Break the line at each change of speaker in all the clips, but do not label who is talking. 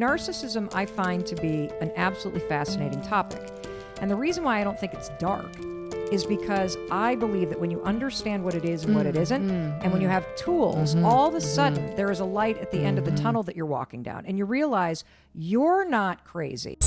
Narcissism I find to be an absolutely fascinating topic. And the reason why I don't think it's dark is because I believe that when you understand what it is and what it isn't, and when you have tools, all of a sudden there is a light at the end of the tunnel that you're walking down, and you realize you're not crazy.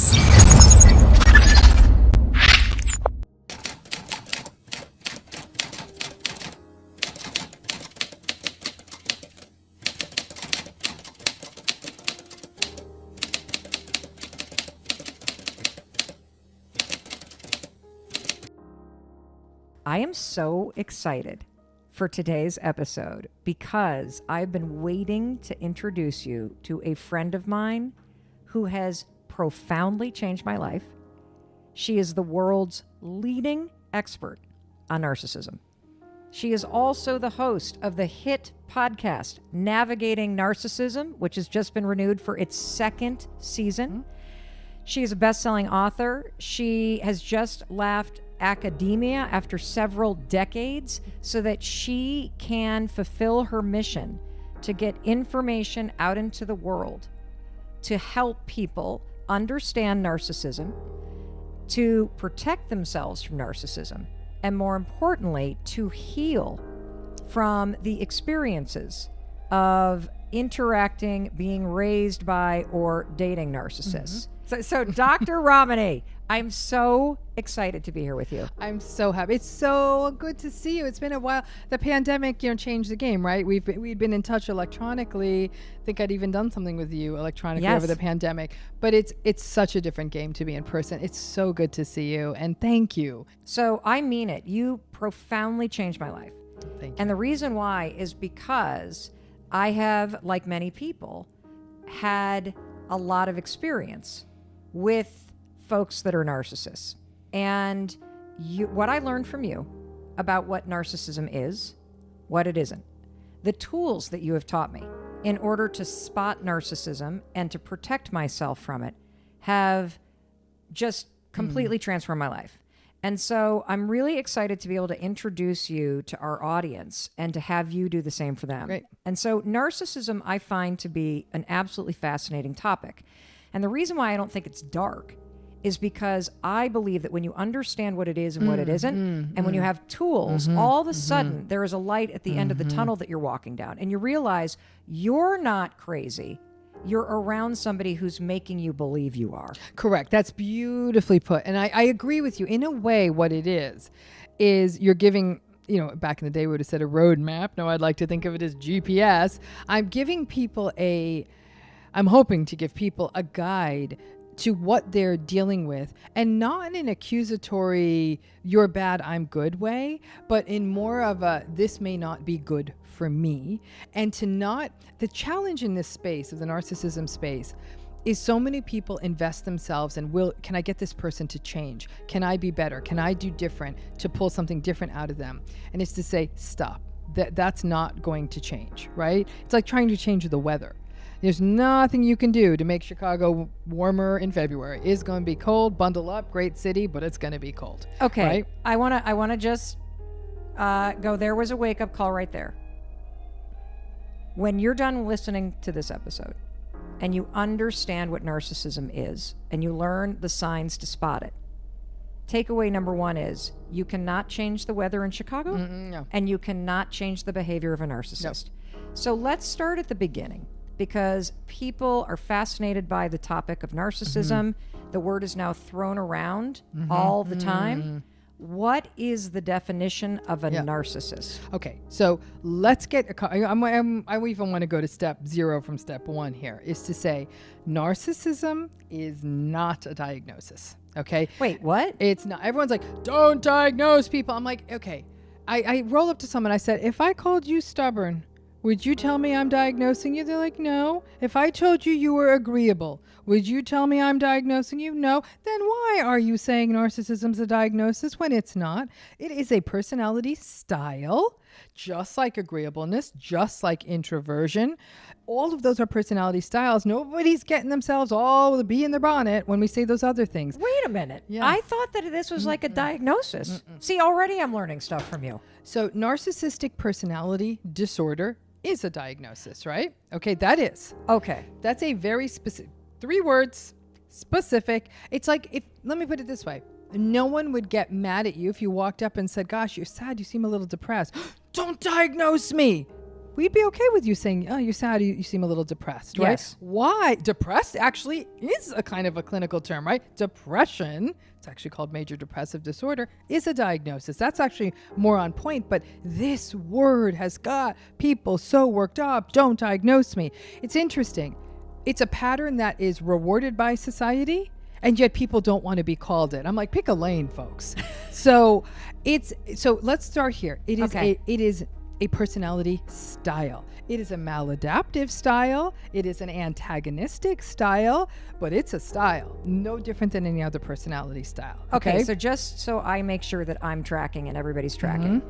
I am so excited for today's episode because I've been waiting to introduce you to a friend of mine who has profoundly changed my life. She is the world's leading expert on narcissism. She is also the host of the hit podcast, Navigating Narcissism, which has just been renewed for its second season. She is a best-selling author. She has just left academia after several decades so that she can fulfill her mission to get information out into the world to help people understand narcissism, to protect themselves from narcissism, and more importantly, to heal from the experiences of interacting, being raised by, or dating narcissists. So Dr. Ramani, I'm so excited to be here with you.
I'm so happy. It's so good to see you. It's been a while. The pandemic, changed the game, right? We'd been in touch electronically. I think I'd even done something with you electronically over the pandemic. But it's such a different game to be in person. It's so good to see you, and thank you.
So I mean it. You profoundly changed my life.
Thank you.
And the reason why is because I have, like many people, had a lot of experience with folks that are narcissists. And what I learned from you about what narcissism is, what it isn't, the tools that you have taught me in order to spot narcissism and to protect myself from it have just completely transformed my life. And so I'm really excited to be able to introduce you to our audience and to have you do the same for them.
Great.
And so narcissism I find to be an absolutely fascinating topic. And the reason why I don't think it's dark is because I believe that when you understand what it is and what it isn't, and when you have tools, all of a sudden there is a light at the end of the tunnel that you're walking down, and you realize you're not crazy. You're around somebody who's making you believe you are.
Correct. That's beautifully put. And I agree with you. In a way, what it is you're giving, back in the day we would have said a roadmap. No, I'd like to think of it as GPS. I'm hoping to give people a guide to what they're dealing with, and not in an accusatory, you're bad, I'm good way, but in more of a, this may not be good for me. And the challenge in this space of the narcissism space is so many people invest themselves in, can I get this person to change? Can I be better? Can I do different to pull something different out of them? And it's to say, stop, that's not going to change, right? It's like trying to change the weather. There's nothing you can do to make Chicago warmer in February. It's going to be cold, bundle up, great city, but it's going to be cold.
Okay.
Right?
I want to just go, there was a wake-up call right there. When you're done listening to this episode and you understand what narcissism is and you learn the signs to spot it, takeaway number one is you cannot change the weather in Chicago,
no.
and you cannot change the behavior of a narcissist. Nope. So let's start at the beginning, because people are fascinated by the topic of narcissism. The word is now thrown around all the time. What is the definition of a narcissist?
Okay, so let's get I even want to go to step 0 from step 1 here, is to say narcissism is not a diagnosis. Okay.
Wait, what?
It's not. Everyone's like, don't diagnose people. I'm like, okay. I roll up to someone. I said, if I called you stubborn, would you tell me I'm diagnosing you? They're like, no. If I told you were agreeable, would you tell me I'm diagnosing you? No. Then why are you saying narcissism's a diagnosis when it's not? It is a personality style, just like agreeableness, just like introversion. All of those are personality styles. Nobody's getting themselves all the bee in their bonnet when we say those other things.
Wait a minute.
Yeah.
I thought that this was like a diagnosis. See, already I'm learning stuff from you.
So narcissistic personality disorder is a diagnosis, right? Okay, that is.
Okay.
That's a very specific, 3 words, specific. It's like, let me put it this way. No one would get mad at you if you walked up and said, gosh, you're sad. You seem a little depressed. Don't diagnose me. We'd be okay with you saying, oh, you're sad. You seem a little depressed, right?
Yes.
Why? Depressed actually is a kind of a clinical term, right? Depression, it's actually called major depressive disorder, is a diagnosis. That's actually more on point. But this word has got people so worked up. Don't diagnose me. It's interesting. It's a pattern that is rewarded by society, and yet people don't want to be called it. I'm like, pick a lane, folks. So let's start here. It is a personality style. It is a maladaptive style. It is an antagonistic style, but it's a style, no different than any other personality style.
Okay, so just so I make sure that I'm tracking and everybody's tracking.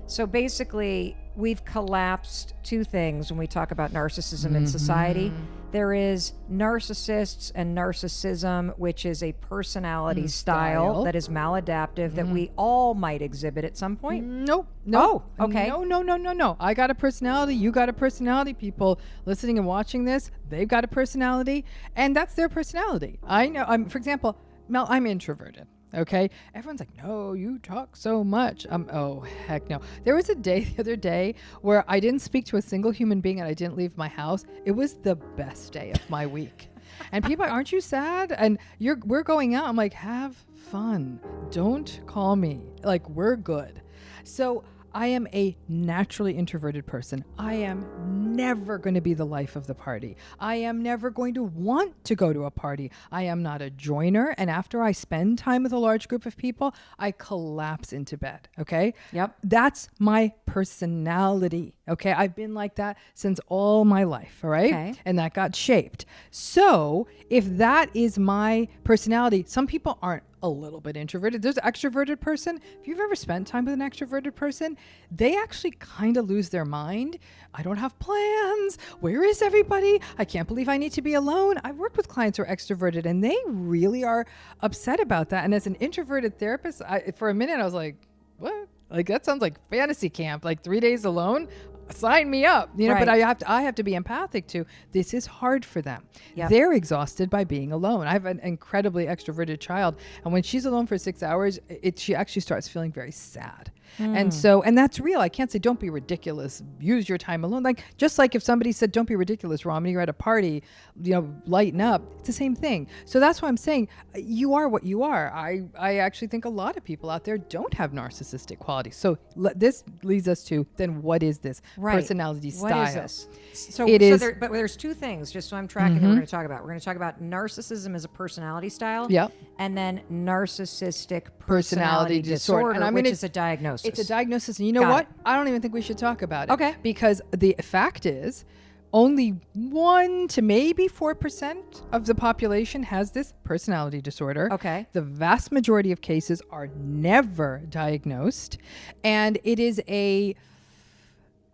So basically, we've collapsed 2 things when we talk about narcissism in society. There is narcissists and narcissism, which is a personality style that is maladaptive that we all might exhibit at some point.
No.
Oh, okay.
No. I got a personality. You got a personality. People listening and watching this, they've got a personality, and that's their personality. I know. For example, Mel, I'm introverted. Okay. Everyone's like, no, you talk so much. Oh, heck no. There was a day the other day where I didn't speak to a single human being and I didn't leave my house. It was the best day of my week. And people are, aren't you sad? And we're going out. I'm like, have fun. Don't call me. Like, we're good. So I am a naturally introverted person. I am never going to be the life of the party. I am never going to want to go to a party. I am not a joiner. And after I spend time with a large group of people, I collapse into bed. Okay.
Yep.
That's my personality. Okay. I've been like that since all my life. All right.
Okay.
And that got shaped. So if that is my personality, some people aren't a little bit introverted. There's an extroverted person. If you've ever spent time with an extroverted person, they actually kind of lose their mind. I don't have plans. Where is everybody? I can't believe I need to be alone. I've worked with clients who are extroverted and they really are upset about that. And as an introverted therapist, for a minute I was like, what? Like, that sounds like fantasy camp, like 3 days alone. Sign me up, you know.
Right.
But I have to be empathic to. This is hard for them.
Yep.
They're exhausted by being alone. I have an incredibly extroverted child, and when she's alone for 6 hours, she actually starts feeling very sad. And that's real. I can't say don't be ridiculous. Use your time alone. Like, just like if somebody said don't be ridiculous, Romney, you're at a party, you know, lighten up. It's the same thing. So that's why I'm saying you are what you are. I actually think a lot of people out there don't have narcissistic qualities. So this leads us to then what is this personality style?
What is this? But there's 2 things, just so I'm tracking that we're going to talk about. We're going to talk about narcissism as a personality style.
Yep.
And then narcissistic personality disorder,
and
which is a diagnosis.
It's a diagnosis. And you know what? I don't even think we should talk about it.
Okay.
Because the fact is, only 1 to maybe 4% of the population has this personality disorder.
Okay.
The vast majority of cases are never diagnosed. And it is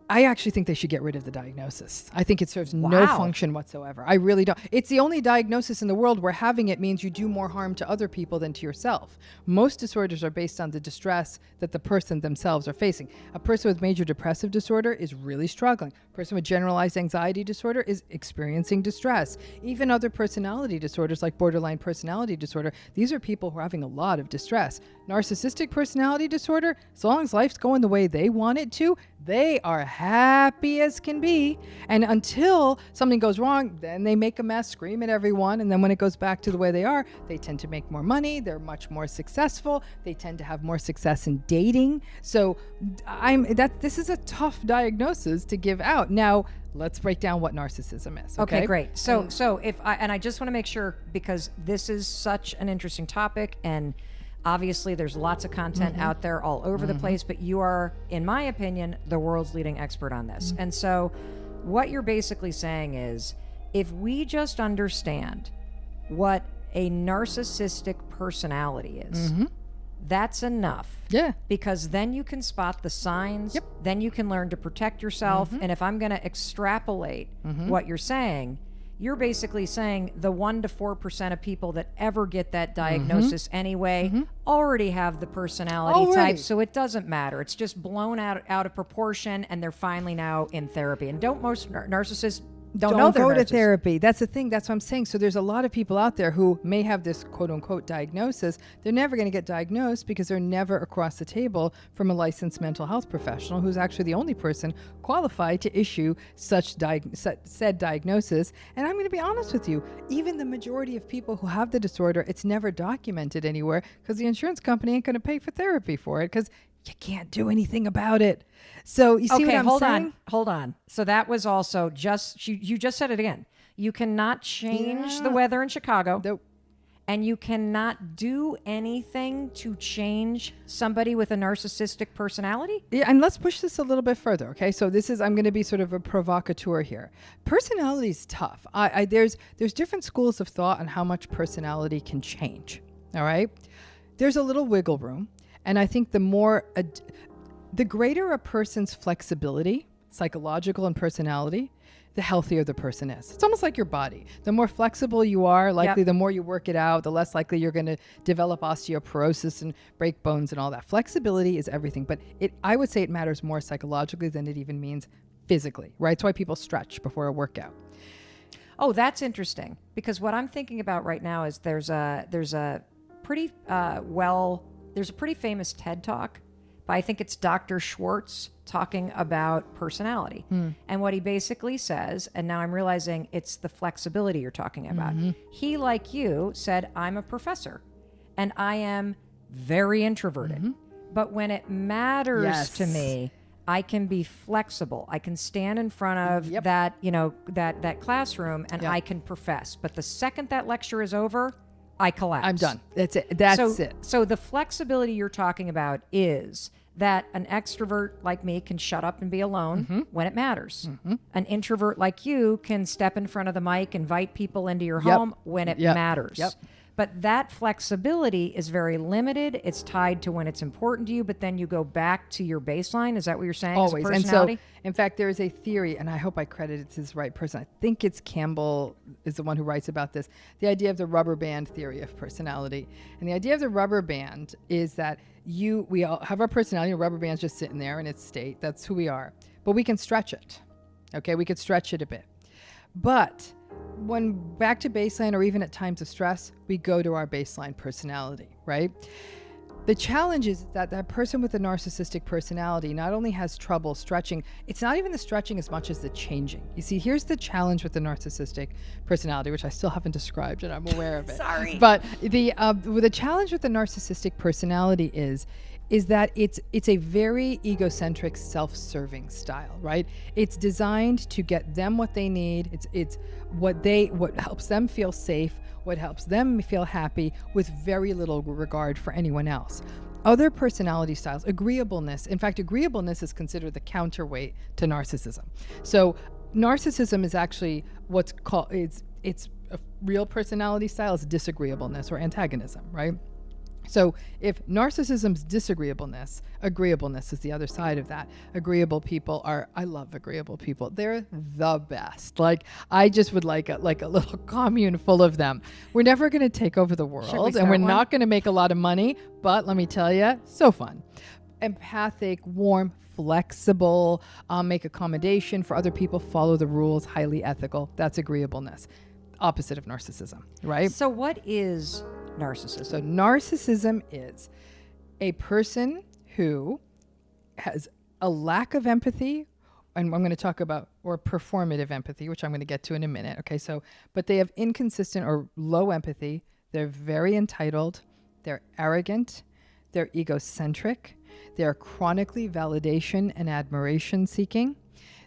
I actually think they should get rid of the diagnosis. I think it serves no function whatsoever. I really don't. It's the only diagnosis in the world where having it means you do more harm to other people than to yourself. Most disorders are based on the distress that the person themselves are facing. A person with major depressive disorder is really struggling. A person with generalized anxiety disorder is experiencing distress. Even other personality disorders like borderline personality disorder, these are people who are having a lot of distress. Narcissistic personality disorder, as long as life's going the way they want it to, they are happy as can be. And until something goes wrong, then they make a mess, scream at everyone. And then when it goes back to the way they are, they tend to make more money. They're much more successful. They tend to have more success in dating. So this is a tough diagnosis to give out. Now, let's break down what narcissism is.
Okay, great. So I just want to make sure, because this is such an interesting topic, and obviously there's lots of content out there all over the place, but you are, in my opinion, the world's leading expert on this. And so what you're basically saying is, if we just understand what a narcissistic personality is, that's enough.
Yeah.
Because then you can spot the signs, then you can learn to protect yourself. And if I'm going to extrapolate what you're saying, you're basically saying the 1 to 4% of people that ever get that diagnosis anyway already have the personality type, so it doesn't matter. It's just blown out of proportion, and they're finally now in therapy. And don't most narcissists don't know they're
go to
narcissists.
therapy. That's the thing. That's what I'm saying. So there's a lot of people out there who may have this quote unquote diagnosis. They're never going to get diagnosed because they're never across the table from a licensed mental health professional who's actually the only person qualified to issue such said diagnosis. And I'm going to be honest with you, even the majority of people who have the disorder, it's never documented anywhere because the insurance company ain't going to pay for therapy for it because you can't do anything about it. So you see what I'm saying?
Hold on. So that was also you just said it again. You cannot change the weather in Chicago.
Nope.
And you cannot do anything to change somebody with a narcissistic personality?
Yeah, and let's push this a little bit further, okay? So I'm going to be sort of a provocateur here. Personality is tough. There's different schools of thought on how much personality can change, all right? There's a little wiggle room. And I think the greater a person's flexibility, psychological and personality, the healthier the person is. It's almost like your body. The more flexible you are, likely the more you work it out, the less likely you're going to develop osteoporosis and break bones and all that. Flexibility is everything. But I would say it matters more psychologically than it even means physically, right? That's why people stretch before a workout.
Oh, that's interesting. Because what I'm thinking about right now is there's a pretty famous TED Talk by, I think it's Dr. Schwartz, talking about personality. And what he basically says, and now I'm realizing it's the flexibility you're talking about. He, like you, said, I'm a professor and I am very introverted. But when it matters to me, I can be flexible. I can stand in front of that, that classroom and I can profess. But the second that lecture is over, I collapse.
I'm done. That's it. That's it.
So the flexibility you're talking about is that an extrovert like me can shut up and be alone when it matters. An introvert like you can step in front of the mic, invite people into your home when it matters. But that flexibility is very limited. It's tied to when it's important to you, but then you go back to your baseline. Is that what you're saying?
Always.
And so,
in fact, there is a theory, and I hope I credit it to the right person. I think it's Campbell is the one who writes about this. The idea of the rubber band theory of personality. And the idea of the rubber band is that we all have our personality. A rubber band's just sitting there in its state. That's who we are. But we can stretch it. Okay, we could stretch it a bit. But when back to baseline or even at times of stress, we go to our baseline personality, right? The challenge is that that person with a narcissistic personality not only has trouble stretching, it's not even the stretching as much as the changing. You see, here's the challenge with the narcissistic personality, which I still haven't described and I'm aware of it.
Sorry.
But the challenge with the narcissistic personality is that it's a very egocentric, self-serving style, right? It's designed to get them what they need. It's what helps them feel safe, what helps them feel happy, with very little regard for anyone else. Other personality styles, agreeableness. In fact, agreeableness is considered the counterweight to narcissism. So narcissism is actually what's called, it's a real personality style is disagreeableness or antagonism, right? So if narcissism's disagreeableness, agreeableness is the other side of that. Agreeable people I love agreeable people. They're the best. Like, I just would like a little commune full of them. We're never going to take over the world and we're not going to make a lot of money, but let me tell you, so fun. Empathic, warm, flexible, make accommodation for other people, follow the rules, highly ethical. That's agreeableness. Opposite of narcissism, right?
So what is narcissism?
So narcissism is a person who has a lack of empathy, and I'm going to talk about, or performative empathy, which I'm going to get to in a minute. Okay, but they have inconsistent or low empathy. They're very entitled. They're arrogant. They're egocentric. They're chronically validation and admiration seeking.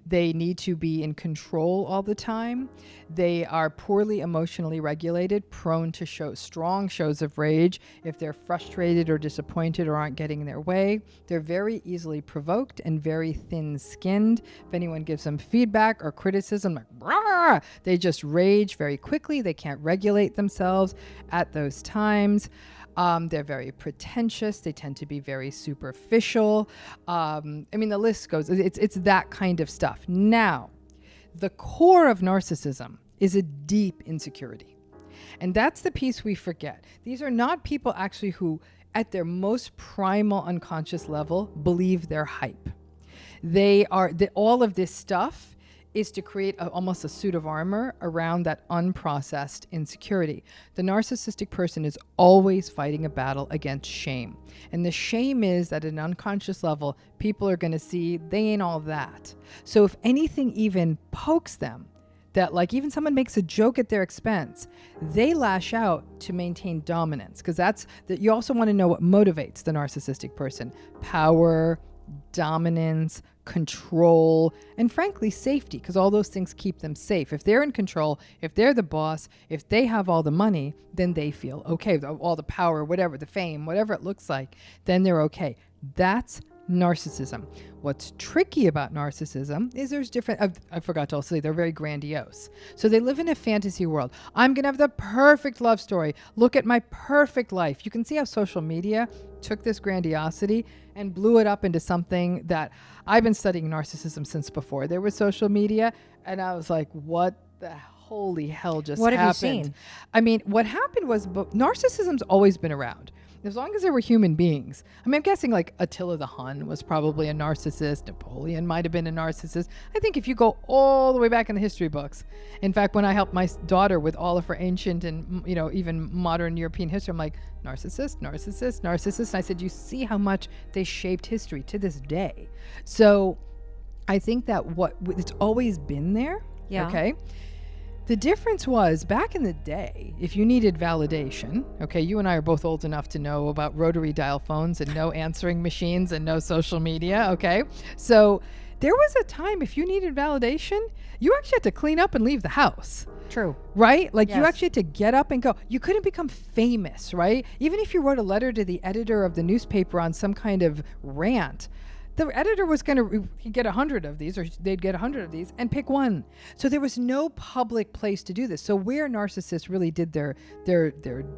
They need to be in control all the time. They are poorly emotionally regulated, prone to show strong shows of rage if they're frustrated or disappointed or aren't getting their way. They're very easily provoked and very thin-skinned. If anyone gives them feedback or criticism, like, "Rah!" They just rage very quickly. They can't regulate themselves at those times. They're very pretentious. They tend to be very superficial. The list goes. It's that kind of stuff. Now, the core of narcissism is a deep insecurity. And that's the piece we forget. These are not people actually who, at their most primal unconscious level, believe they're hype. All of this stuff is to create almost a suit of armor around that unprocessed insecurity. The narcissistic person is always fighting a battle against shame. And the shame is that at an unconscious level, people are going to see they ain't all that. So if anything even pokes them, that like even someone makes a joke at their expense, they lash out to maintain dominance, because that's that. You also want to know what motivates the narcissistic person: power, dominance, control, and frankly, safety, because all those things keep them safe. If they're in control, if they're the boss, if they have all the money, then they feel okay. All the power, whatever, the fame, whatever it looks like, then they're okay. That's narcissism. What's tricky about narcissism is there's different, I forgot to also say, they're very grandiose. So they live in a fantasy world. I'm going to have the perfect love story. Look at my perfect life. You can see how social media took this grandiosity and blew it up into something that I've been studying narcissism since before there was social media. And I was like, what the holy hell just happened?
What have you seen?
I mean, what happened was narcissism's always been around. As long as there were human beings. I mean, I'm guessing like Attila the Hun was probably a narcissist. Napoleon might have been a narcissist. I think if you go all the way back in the history books, in fact, when I helped my daughter with all of her ancient and, even modern European history, I'm like, narcissist, narcissist, narcissist. And I said, you see how much they shaped history to this day. So I think that it's always been there.
Yeah.
Okay. The difference was back in the day, if you needed validation, okay, you and I are both old enough to know about rotary dial phones and no answering machines and no social media, okay? So there was a time if you needed validation, you actually had to clean up and leave the house.
True.
Right? Like
Yes.
you actually had to get up and go. You couldn't become famous, right? Even if you wrote a letter to the editor of the newspaper on some kind of rant, the editor was going to get 100 of these, or they'd get 100 of these and pick one. So there was no public place to do this. So where narcissists really did their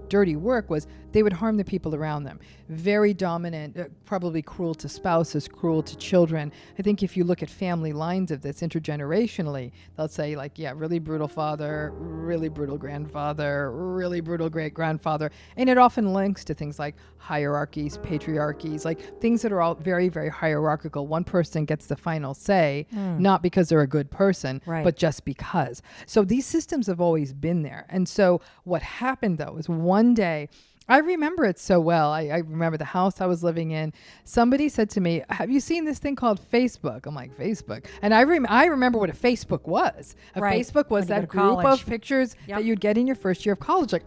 dirty work was they would harm the people around them. Very dominant, probably cruel to spouses, cruel to children. I think if you look at family lines of this intergenerationally, they'll say like, yeah, really brutal father, really brutal grandfather, really brutal great grandfather. And it often links to things like hierarchies, patriarchies, like things that are all very, very hierarchical. One person gets the final say, not because they're a good person,
Right.
but just because. So these systems have always been there. And so what happened though is one day, I remember it so well. I remember the house I was living in. Somebody said to me, have you seen this thing called Facebook? I'm like, Facebook? And I remember what a Facebook was.
Right.
Facebook was
When you go
that
to
group
college.
of pictures
Yep.
that you'd get in your first year of college. Like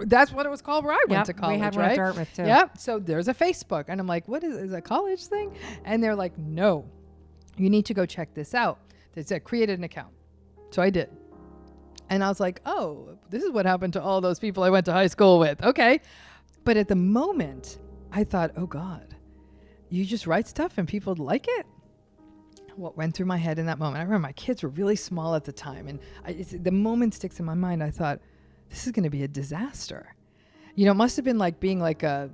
that's what it was called where I went
Yep,
to college,
we had one
right?
at Dartmouth too.
Yep. So there's a Facebook. And I'm like, what is a college thing? And they're like, no, you need to go check this out. They said, create an account. So I did. And I was like, oh, this is what happened to all those people I went to high school with. Okay. But at the moment, I thought, oh God, you just write stuff and people like it? What went through my head in that moment? I remember my kids were really small at the time. And the moment sticks in my mind. I thought, this is going to be a disaster. It must have been like being like a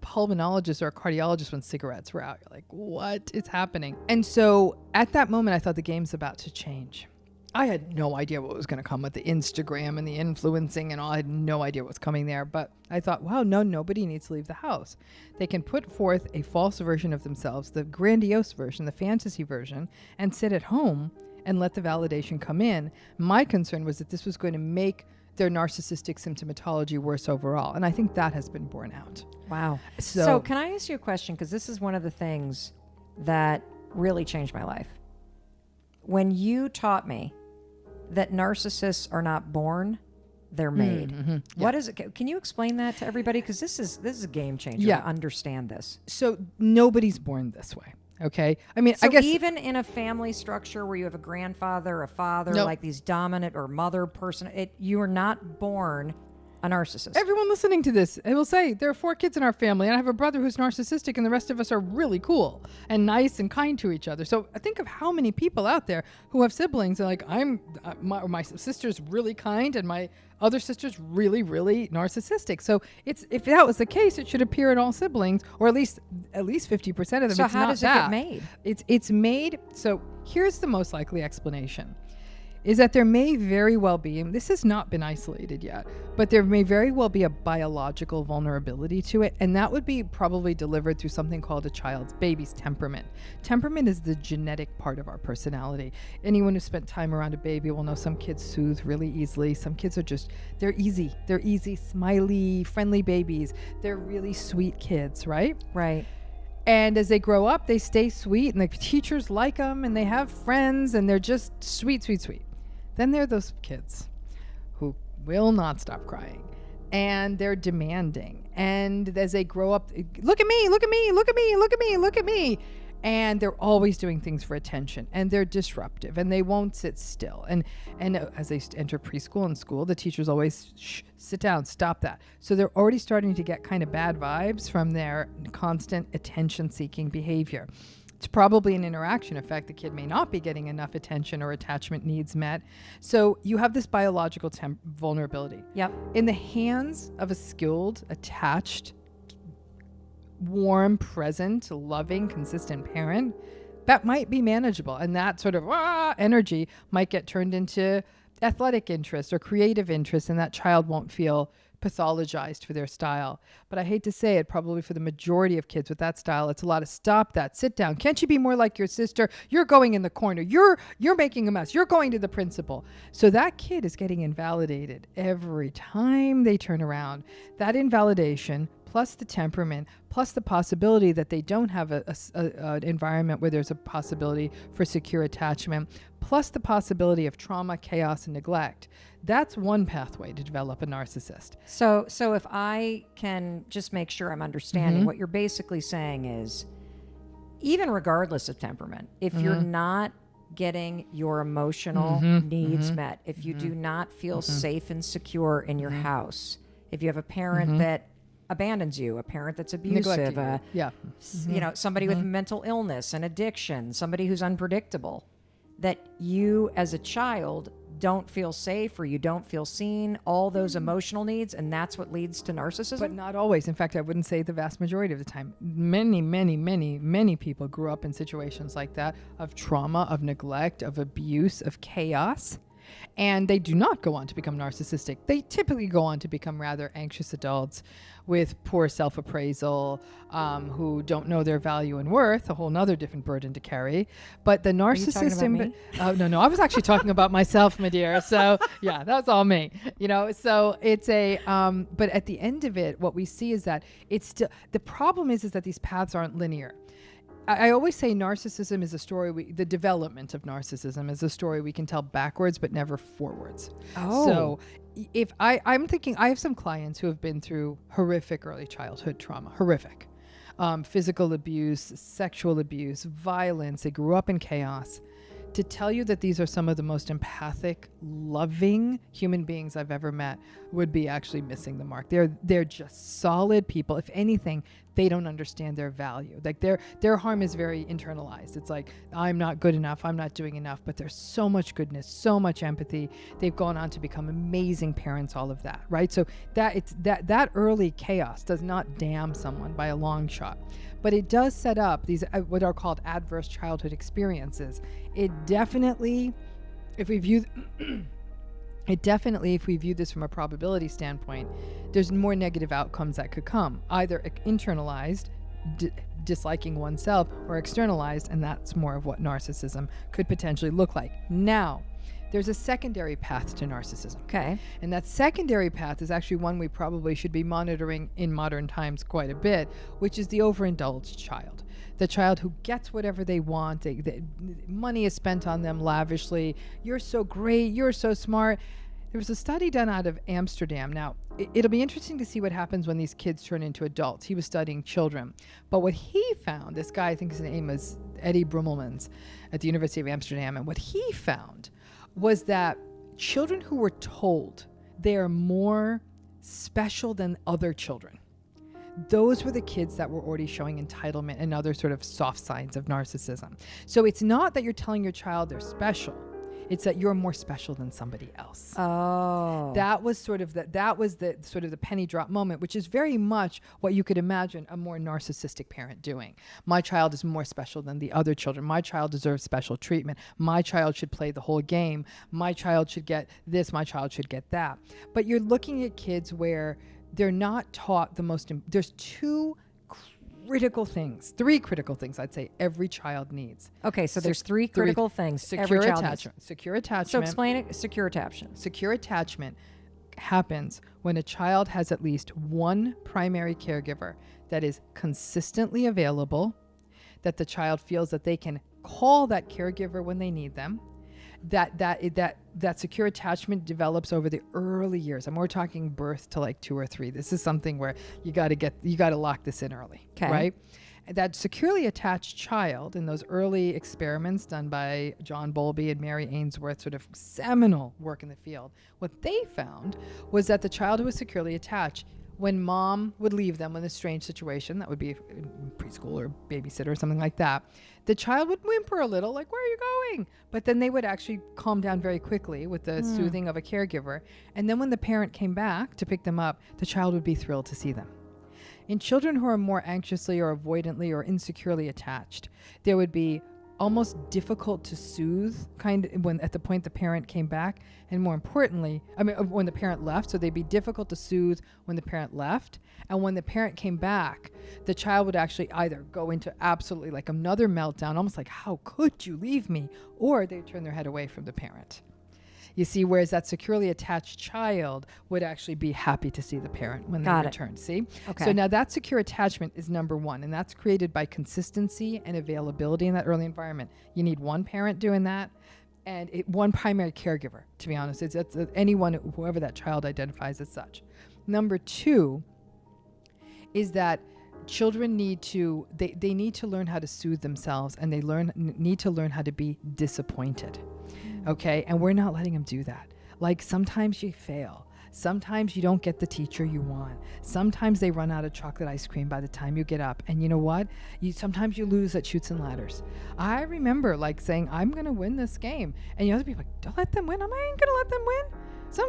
pulmonologist or a cardiologist when cigarettes were out. You're like, what is happening? And so at that moment, I thought the game's about to change. I had no idea what was going to come with the Instagram and the influencing and all. I had no idea what was coming there. But I thought, wow, nobody needs to leave the house. They can put forth a false version of themselves, the grandiose version, the fantasy version, and sit at home and let the validation come in. My concern was that this was going to make their narcissistic symptomatology worse overall. And I think that has been borne out.
Wow. So can I ask you a question? Because this is one of the things that really changed my life. When you taught me that narcissists are not born, they're made.
Mm-hmm. Yeah.
What is it? Can you explain that to everybody? Because this is a game changer.
Yeah.
To understand this.
So nobody's born this way. Okay. I mean,
So
I guess
even in a family structure where you have a grandfather, a father,
Nope.
like these dominant or mother person, you are not born a narcissist.
everyone listening to this, I will say there are 4 kids in our family, and I have a brother who's narcissistic, and the rest of us are really cool and nice and kind to each other. So I think of how many people out there who have siblings, and like my sister's really kind, and my other sister's really, really narcissistic. So if that was the case, it should appear in all siblings, or at least 50% of them.
So
It's
how
not
does it
that.
get made?
It's made. So here's the most likely explanation. is that there may very well be, and this has not been isolated yet, but there may very well be a biological vulnerability to it, and that would be probably delivered through something called a baby's temperament. Temperament is the genetic part of our personality. Anyone who spent time around a baby will know some kids soothe really easily. Some kids are they're easy, smiley, friendly babies. They're really sweet kids, right?
Right.
And as they grow up, they stay sweet, and the teachers like them, and they have friends, and they're just sweet, sweet, sweet. Then there are those kids who will not stop crying, and they're demanding. And as they grow up, look at me, look at me, look at me, look at me, look at me. And they're always doing things for attention, and they're disruptive, and they won't sit still. And as they enter preschool and school, the teachers always, shh, sit down, stop that. So they're already starting to get kind of bad vibes from their constant attention-seeking behavior. It's probably an interaction effect. The kid may not be getting enough attention or attachment needs met. So you have this biological vulnerability.
Yep.
In the hands of a skilled, attached, warm, present, loving, consistent parent, that might be manageable. And that sort of energy might get turned into athletic interest or creative interest, and that child won't feel pathologized for their style. But I hate to say it, probably for the majority of kids with that style, it's a lot of stop that, sit down. Can't you be more like your sister? You're going in the corner. You're making a mess. You're going to the principal. So that kid is getting invalidated every time they turn around. That invalidation plus the temperament, plus the possibility that they don't have an environment where there's a possibility for secure attachment, plus the possibility of trauma, chaos, and neglect. That's one pathway to develop a narcissist.
So if I can just make sure I'm understanding, what you're basically saying is, even regardless of temperament, if you're not getting your emotional needs met, if you do not feel safe and secure in your house, if you have a parent that abandons you, a parent that's abusive, somebody with mental illness and addiction, somebody who's unpredictable, that you as a child don't feel safe or you don't feel seen, all those emotional needs, and that's what leads to narcissism?
But not always. In fact, I wouldn't say the vast majority of the time. Many people grew up in situations like that, of trauma, of neglect, of abuse, of chaos. And they do not go on to become narcissistic. They typically go on to become rather anxious adults with poor self-appraisal, who don't know their value and worth, a whole nother different burden to carry. But the narcissist... No, I was actually talking about myself, my dear. So yeah, that's all me. So it's but at the end of it, what we see is that it's still, the problem is that these paths aren't linear. I always say narcissism is a story, the development of narcissism is a story we can tell backwards, but never forwards.
Oh.
So if I'm thinking, I have some clients who have been through horrific early childhood trauma, horrific, physical abuse, sexual abuse, violence. They grew up in chaos. To tell you that these are some of the most empathic, loving human beings I've ever met would be actually missing the mark. They're just solid people. If anything, they don't understand their value. Like their harm is very internalized. It's like, I'm not good enough, I'm not doing enough, but there's so much goodness, so much empathy. They've gone on to become amazing parents, all of that, right? So that early chaos does not damn someone by a long shot. But it does set up these what are called adverse childhood experiences. It definitely, if we view this from a probability standpoint, there's more negative outcomes that could come, either internalized, disliking oneself, or externalized, and that's more of what narcissism could potentially look like. Now, there's a secondary path to narcissism.
Okay.
And that secondary path is actually one we probably should be monitoring in modern times quite a bit, which is the overindulged child. The child who gets whatever they want. Money is spent on them lavishly. You're so great. You're so smart. There was a study done out of Amsterdam. Now, it'll be interesting to see what happens when these kids turn into adults. He was studying children. But what he found, this guy, I think his name was Eddie Brummelmans at the University of Amsterdam, and what he found was that children who were told they are more special than other children, those were the kids that were already showing entitlement and other sort of soft signs of narcissism. So it's not that you're telling your child they're special. It's that you're more special than somebody else.
Oh.
That was sort of the penny drop moment, which is very much what you could imagine a more narcissistic parent doing. My child is more special than the other children. My child deserves special treatment. My child should play the whole game. My child should get this. My child should get that. But you're looking at kids where they're not taught there's three critical things I'd say every child needs.
Okay, so there's three critical things
Secure
every child
attachment.
needs.
Secure attachment.
So explain it. Secure attachment.
Secure attachment happens when a child has at least one primary caregiver that is consistently available, that the child feels that they can call that caregiver when they need them, that secure attachment develops over the early years. And we're talking birth to like 2 or 3. This is something where you got to lock this in early, right? That securely attached child in those early experiments done by John Bowlby and Mary Ainsworth, sort of seminal work in the field, what they found was that the child who was securely attached, when mom would leave them in a strange situation, that would be preschool or babysitter or something like that, the child would whimper a little, like, where are you going? But then they would actually calm down very quickly with the soothing of a caregiver. And then when the parent came back to pick them up, the child would be thrilled to see them. In children who are more anxiously or avoidantly or insecurely attached, there would be almost difficult to soothe when at the point the parent came back, and more importantly, when the parent left. So they'd be difficult to soothe when the parent left, and when the parent came back, the child would actually either go into absolutely like another meltdown, almost like, how could you leave me, or they'd turn their head away from the parent. You see, whereas that securely attached child would actually be happy to see the parent when they return. See?
Okay.
So now that secure attachment is number one, and that's created by consistency and availability in that early environment. You need one parent doing that, and one primary caregiver, to be honest. It's anyone, whoever that child identifies as such. Number two is that children need to learn how to soothe themselves, and they need to learn how to be disappointed. Okay, and we're not letting them do that. Like, sometimes you fail. Sometimes you don't get the teacher you want. Sometimes they run out of chocolate ice cream by the time you get up. And you know what? Sometimes you lose at Chutes and Ladders. I remember like saying, I'm going to win this game. And the other people are like, don't let them win. I ain't going to let them win.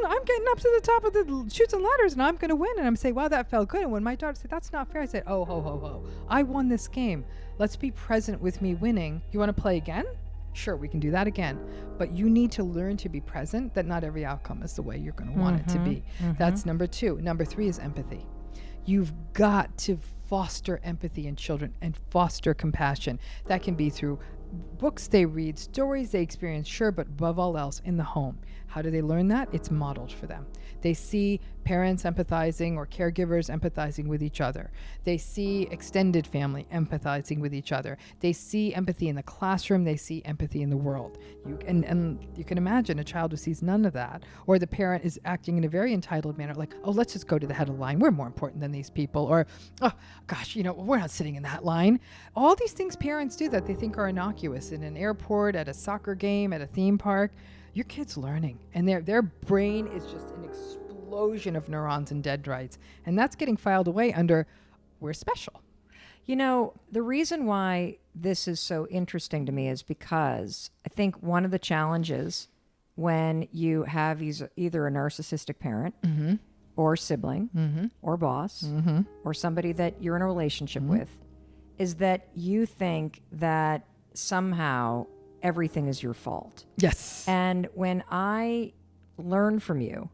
I'm getting up to the top of the Chutes and Ladders and I'm going to win. And I'm saying, wow, that felt good. And when my daughter said, that's not fair, I said, oh, ho, ho, ho. I won this game. Let's be present with me winning. You want to play again? Sure, we can do that again. But you need to learn to be present, that not every outcome is the way you're going to want it to be. That's number two. Number three is empathy. You've got to foster empathy in children and foster compassion. That can be through books they read, stories they experience, sure, but above all else, in the home. How do they learn that? It's modeled for them. They see parents empathizing or caregivers empathizing with each other. They see extended family empathizing with each other. They see empathy in the classroom. They see empathy in the world. And you can imagine a child who sees none of that, or the parent is acting in a very entitled manner, like, oh, let's just go to the head of the line. We're more important than these people. Or, oh, gosh, we're not sitting in that line. All these things parents do that they think are innocuous in an airport, at a soccer game, at a theme park. Your kid's learning, and their brain is just an explosion of neurons and dendrites, and that's getting filed away under we're special.
The reason why this is so interesting to me is because I think one of the challenges when you have either a narcissistic parent or sibling or boss or somebody that you're in a relationship with is that you think that somehow everything is your fault.
Yes.
And when I learned from you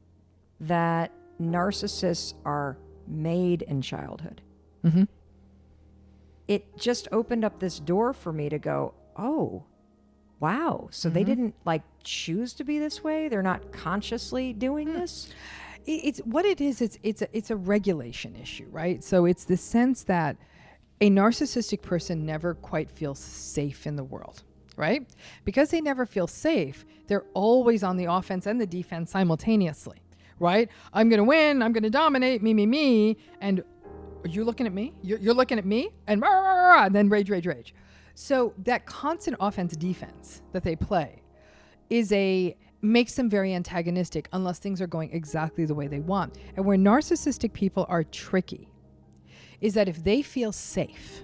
that narcissists are made in childhood, it just opened up this door for me to go, oh, wow. So they didn't choose to be this way. They're not consciously doing this.
It's what it is. It's a regulation issue, right? So it's the sense that a narcissistic person never quite feels safe in the world. Right? Because they never feel safe, they're always on the offense and the defense simultaneously, right? I'm going to win. I'm going to dominate. Me. And are you looking at me? You're looking at me? And then rage. So that constant offense-defense that they play makes them very antagonistic unless things are going exactly the way they want. And where narcissistic people are tricky is that if they feel safe,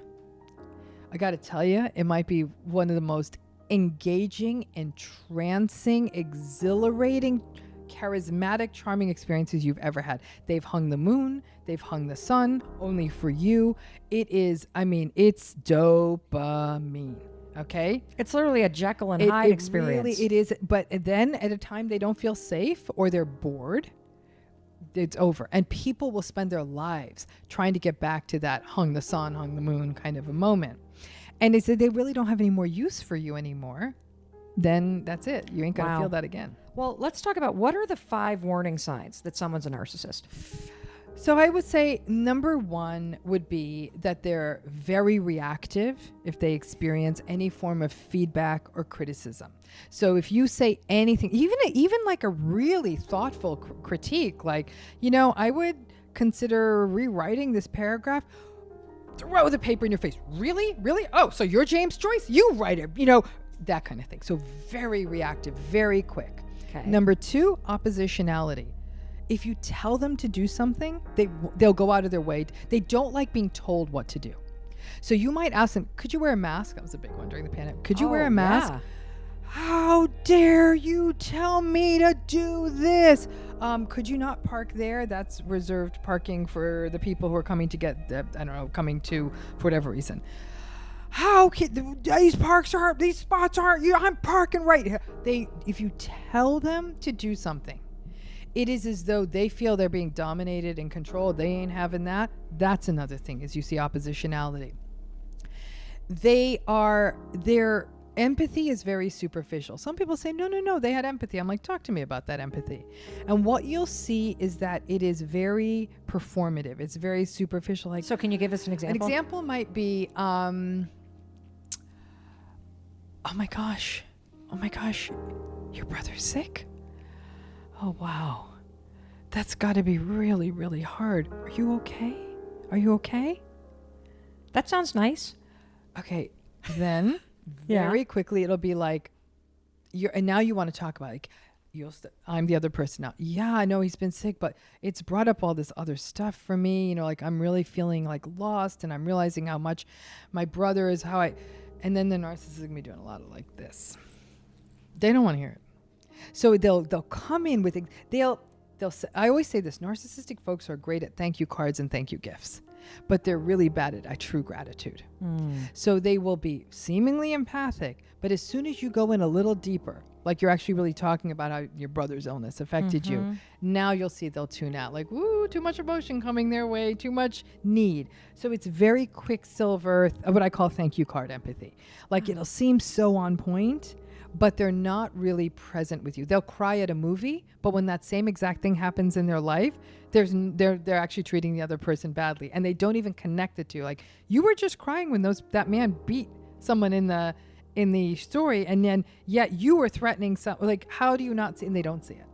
I got to tell you, it might be one of the most engaging, entrancing, exhilarating, charismatic, charming experiences you've ever had. They've hung the moon, they've hung the sun only for you. It is, it's dopamine. Okay?
It's literally a Jekyll and Hyde experience.
Really, it is. But then at a time they don't feel safe or they're bored, it's over. And people will spend their lives trying to get back to that hung the sun, hung the moon kind of a moment. And they really don't have any more use for you anymore. Then that's it. You ain't going to feel that again.
Well, let's talk about what are the 5 warning signs that someone's a narcissist?
So I would say number 1 would be that they're very reactive if they experience any form of feedback or criticism. So if you say anything, even like a really thoughtful critique, like, I would consider rewriting this paragraph, throw the paper in your face. Really? Oh, so you're James Joyce? You write it, that kind of thing. So very reactive, very quick.
Okay.
Number 2, oppositionality. If you tell them to do something, they'll go out of their way. They don't like being told what to do. So you might ask them, could you wear a mask? That was a big one during the pandemic. Could you wear a mask?
Yeah.
How dare you tell me to do this? Could you not park there? That's reserved parking for the people who are coming to get, for whatever reason. How can these spots aren't you? I'm parking right here. If you tell them to do something, it is as though they feel they're being dominated and controlled. They ain't having that. That's another thing, as you see oppositionality. Their empathy is very superficial. Some people say, no, they had empathy. I'm like, talk to me about that empathy. And what you'll see is that it is very performative. It's very superficial. Like,
so can you give us an example?
An example might be, oh my gosh, your brother's sick? Oh, wow. That's got to be really, really hard. Are you okay?
That sounds nice.
Okay. Then very quickly it'll be like, and now you want to talk about, like, I'm the other person now. Yeah, I know he's been sick, but it's brought up all this other stuff for me. Like, I'm really feeling like lost, and I'm realizing how much my brother is and then the narcissist is going to be doing a lot of like this. They don't want to hear it. So they'll come in with, I always say this, narcissistic folks are great at thank you cards and thank you gifts, but they're really bad at true gratitude. So they will be seemingly empathic, but as soon as you go in a little deeper, like you're actually really talking about how your brother's illness affected you, now you'll see they'll tune out, like, woo, too much emotion coming their way, too much need. So it's very quicksilver, what I call thank you card empathy. Like, it'll seem so on point, but they're not really present with you. They'll cry at a movie, but when that same exact thing happens in their life, they're actually treating the other person badly, and they don't even connect it to, like, you were just crying when that man beat someone in the story, and then yet you were threatening like, how do you not see? And they don't see it.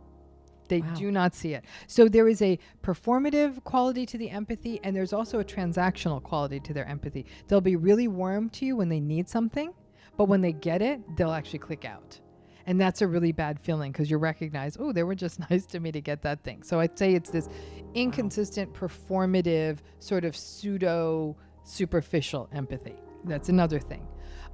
They do not see it. So there is a performative quality to the empathy, and there's also a transactional quality to their empathy. They'll be really warm to you when they need something, but when they get it, they'll actually click out. And that's a really bad feeling, because you recognize, oh, they were just nice to me to get that thing. So I'd say it's this inconsistent, performative, sort of pseudo superficial empathy. That's another thing.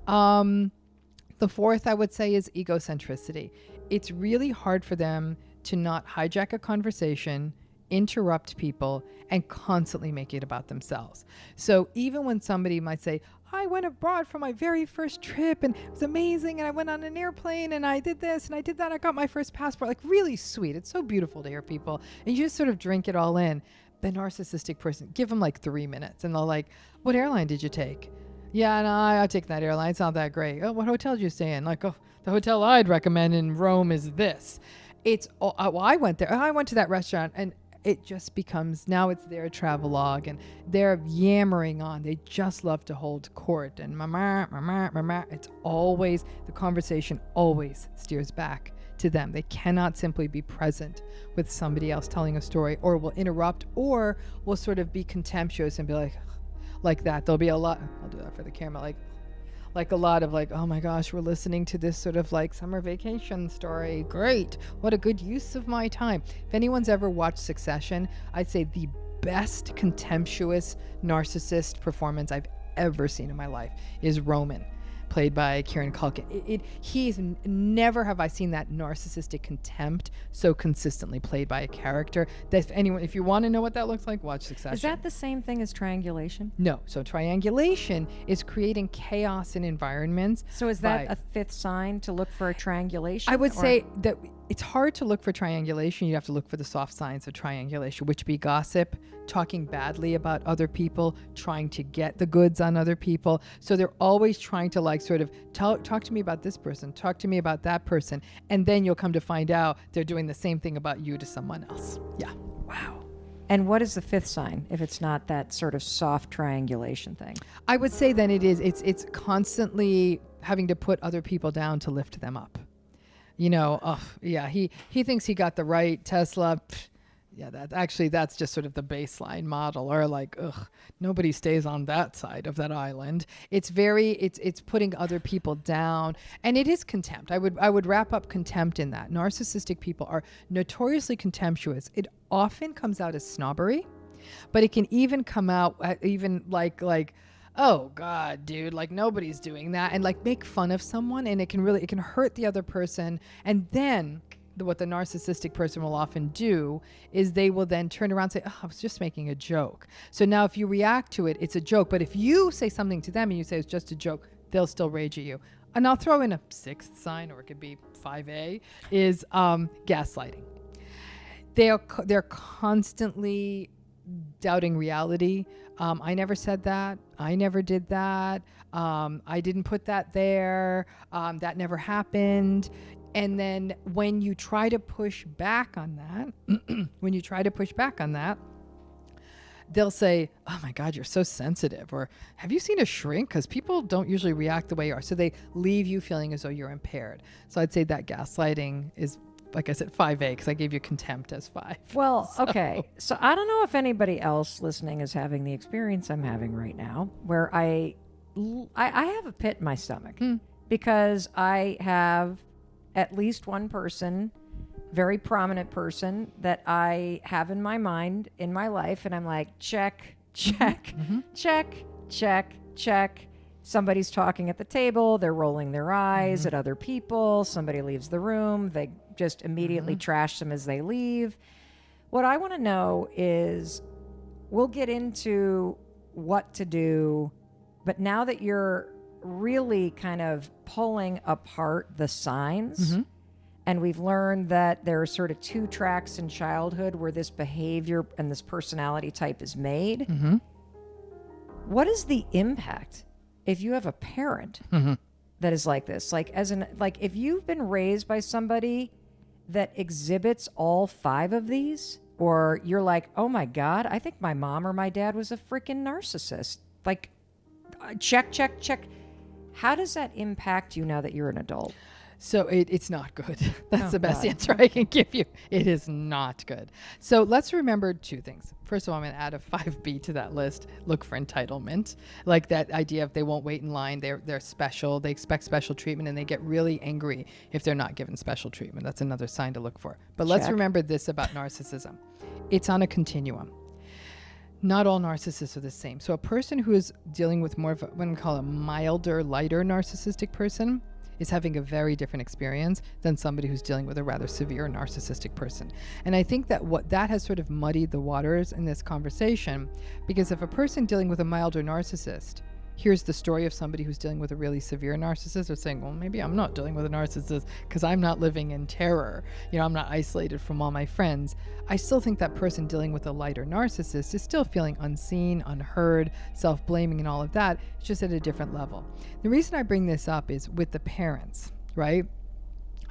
The fourth, I would say, is egocentricity. It's really hard for them to not hijack a conversation, interrupt people, and constantly make it about themselves. So even when somebody might say, I went abroad for my very first trip and it was amazing, and I went on an airplane and I did this and I did that, I got my first passport, like, really sweet. It's so beautiful to hear people, and you just sort of drink it all in. The narcissistic person, give them like 3 minutes and they'll like, what airline did you take? Yeah, no, I take that airline. It's not that great. Oh, what hotel did you stay in? Like, oh, the hotel I'd recommend in Rome is this. It's, I went there. I went to that restaurant, and it just becomes, now it's their travelogue, and they're yammering on. They just love to hold court, and it's always, the conversation always steers back to them. They cannot simply be present with somebody else telling a story, or will interrupt, or will sort of be contemptuous and be like that. There'll be a lot, I'll do that for the camera, like a lot of like, oh my gosh, we're listening to this sort of like summer vacation story. Great. What a good use of my time. If anyone's ever watched Succession, I'd say the best contemptuous narcissist performance I've ever seen in my life is Roman, played by Kieran Culkin. Never have I seen that narcissistic contempt so consistently played by a character. That if you want to know what that looks like, watch Succession.
Is that the same thing as triangulation?
No. So triangulation is creating chaos in environments.
So is that a fifth sign to look for a triangulation?
I would say that it's hard to look for triangulation. You have to look for the soft signs of triangulation, which be gossip, talking badly about other people, trying to get the goods on other people. So they're always trying to like sort of talk to me about this person, talk to me about that person. And then you'll come to find out they're doing the same thing about you to someone else. Yeah.
Wow. And what is the fifth sign if it's not that sort of soft triangulation thing?
I would say then it's constantly having to put other people down to lift them up. You know, he thinks he got the right Tesla. Yeah, that's just sort of the baseline model, or like, nobody stays on that side of that island. It's putting other people down, and it is contempt. I would wrap up contempt in that. Narcissistic people are notoriously contemptuous. It often comes out as snobbery, but it can even come out even like, oh God, dude, like nobody's doing that, and like make fun of someone, and it can hurt the other person. And then what the narcissistic person will often do is they will then turn around and say, I was just making a joke. So now if you react to it, it's a joke. But if you say something to them and you say it's just a joke, they'll still rage at you. And I'll throw in a sixth sign, or it could be 5A, is gaslighting. They're constantly doubting reality. I never said that. I never did that. I didn't put that there. That never happened. And then when you try to push back on that, they'll say, oh my God, you're so sensitive. Or have you seen a shrink? Because people don't usually react the way you are. So they leave you feeling as though you're impaired. So I'd say that gaslighting is, like I said, 5A, because I gave you contempt as 5.
Well, okay. So I don't know if anybody else listening is having the experience I'm having right now, where I have a pit in my stomach because I have at least one person, very prominent person, that I have in my mind in my life, and I'm like, check, check, check, check, check. Somebody's talking at the table, they're rolling their eyes at other people, somebody leaves the room, they just immediately trash them as they leave. What I want to know is, we'll get into what to do, but now that you're really kind of pulling apart the signs, and we've learned that there are sort of 2 tracks in childhood where this behavior and this personality type is made. What is the impact if you have a parent that is like this? Like if you've been raised by somebody that exhibits all 5 of these, or you're like, oh my God, I think my mom or my dad was a freaking narcissist. Like, check, check, check. How does that impact you now that you're an adult?
So it's not good. That's the best answer I can give you. It is not good. So let's remember 2 things. First of all, I'm going to add a 5B to that list. Look for entitlement. Like that idea of they won't wait in line. They're special. They expect special treatment, and they get really angry if they're not given special treatment. That's another sign to look for. But let's remember this about narcissism. It's on a continuum. Not all narcissists are the same. So a person who is dealing with more of what we call a milder, lighter narcissistic person is having a very different experience than somebody who's dealing with a rather severe narcissistic person. And I think that what that has sort of muddied the waters in this conversation, because if a person dealing with a milder narcissist here's the story of somebody who's dealing with a really severe narcissist, they're saying, well, maybe I'm not dealing with a narcissist because I'm not living in terror. You know, I'm not isolated from all my friends. I still think that person dealing with a lighter narcissist is still feeling unseen, unheard, self-blaming and all of that. It's just at a different level. The reason I bring this up is with the parents, right?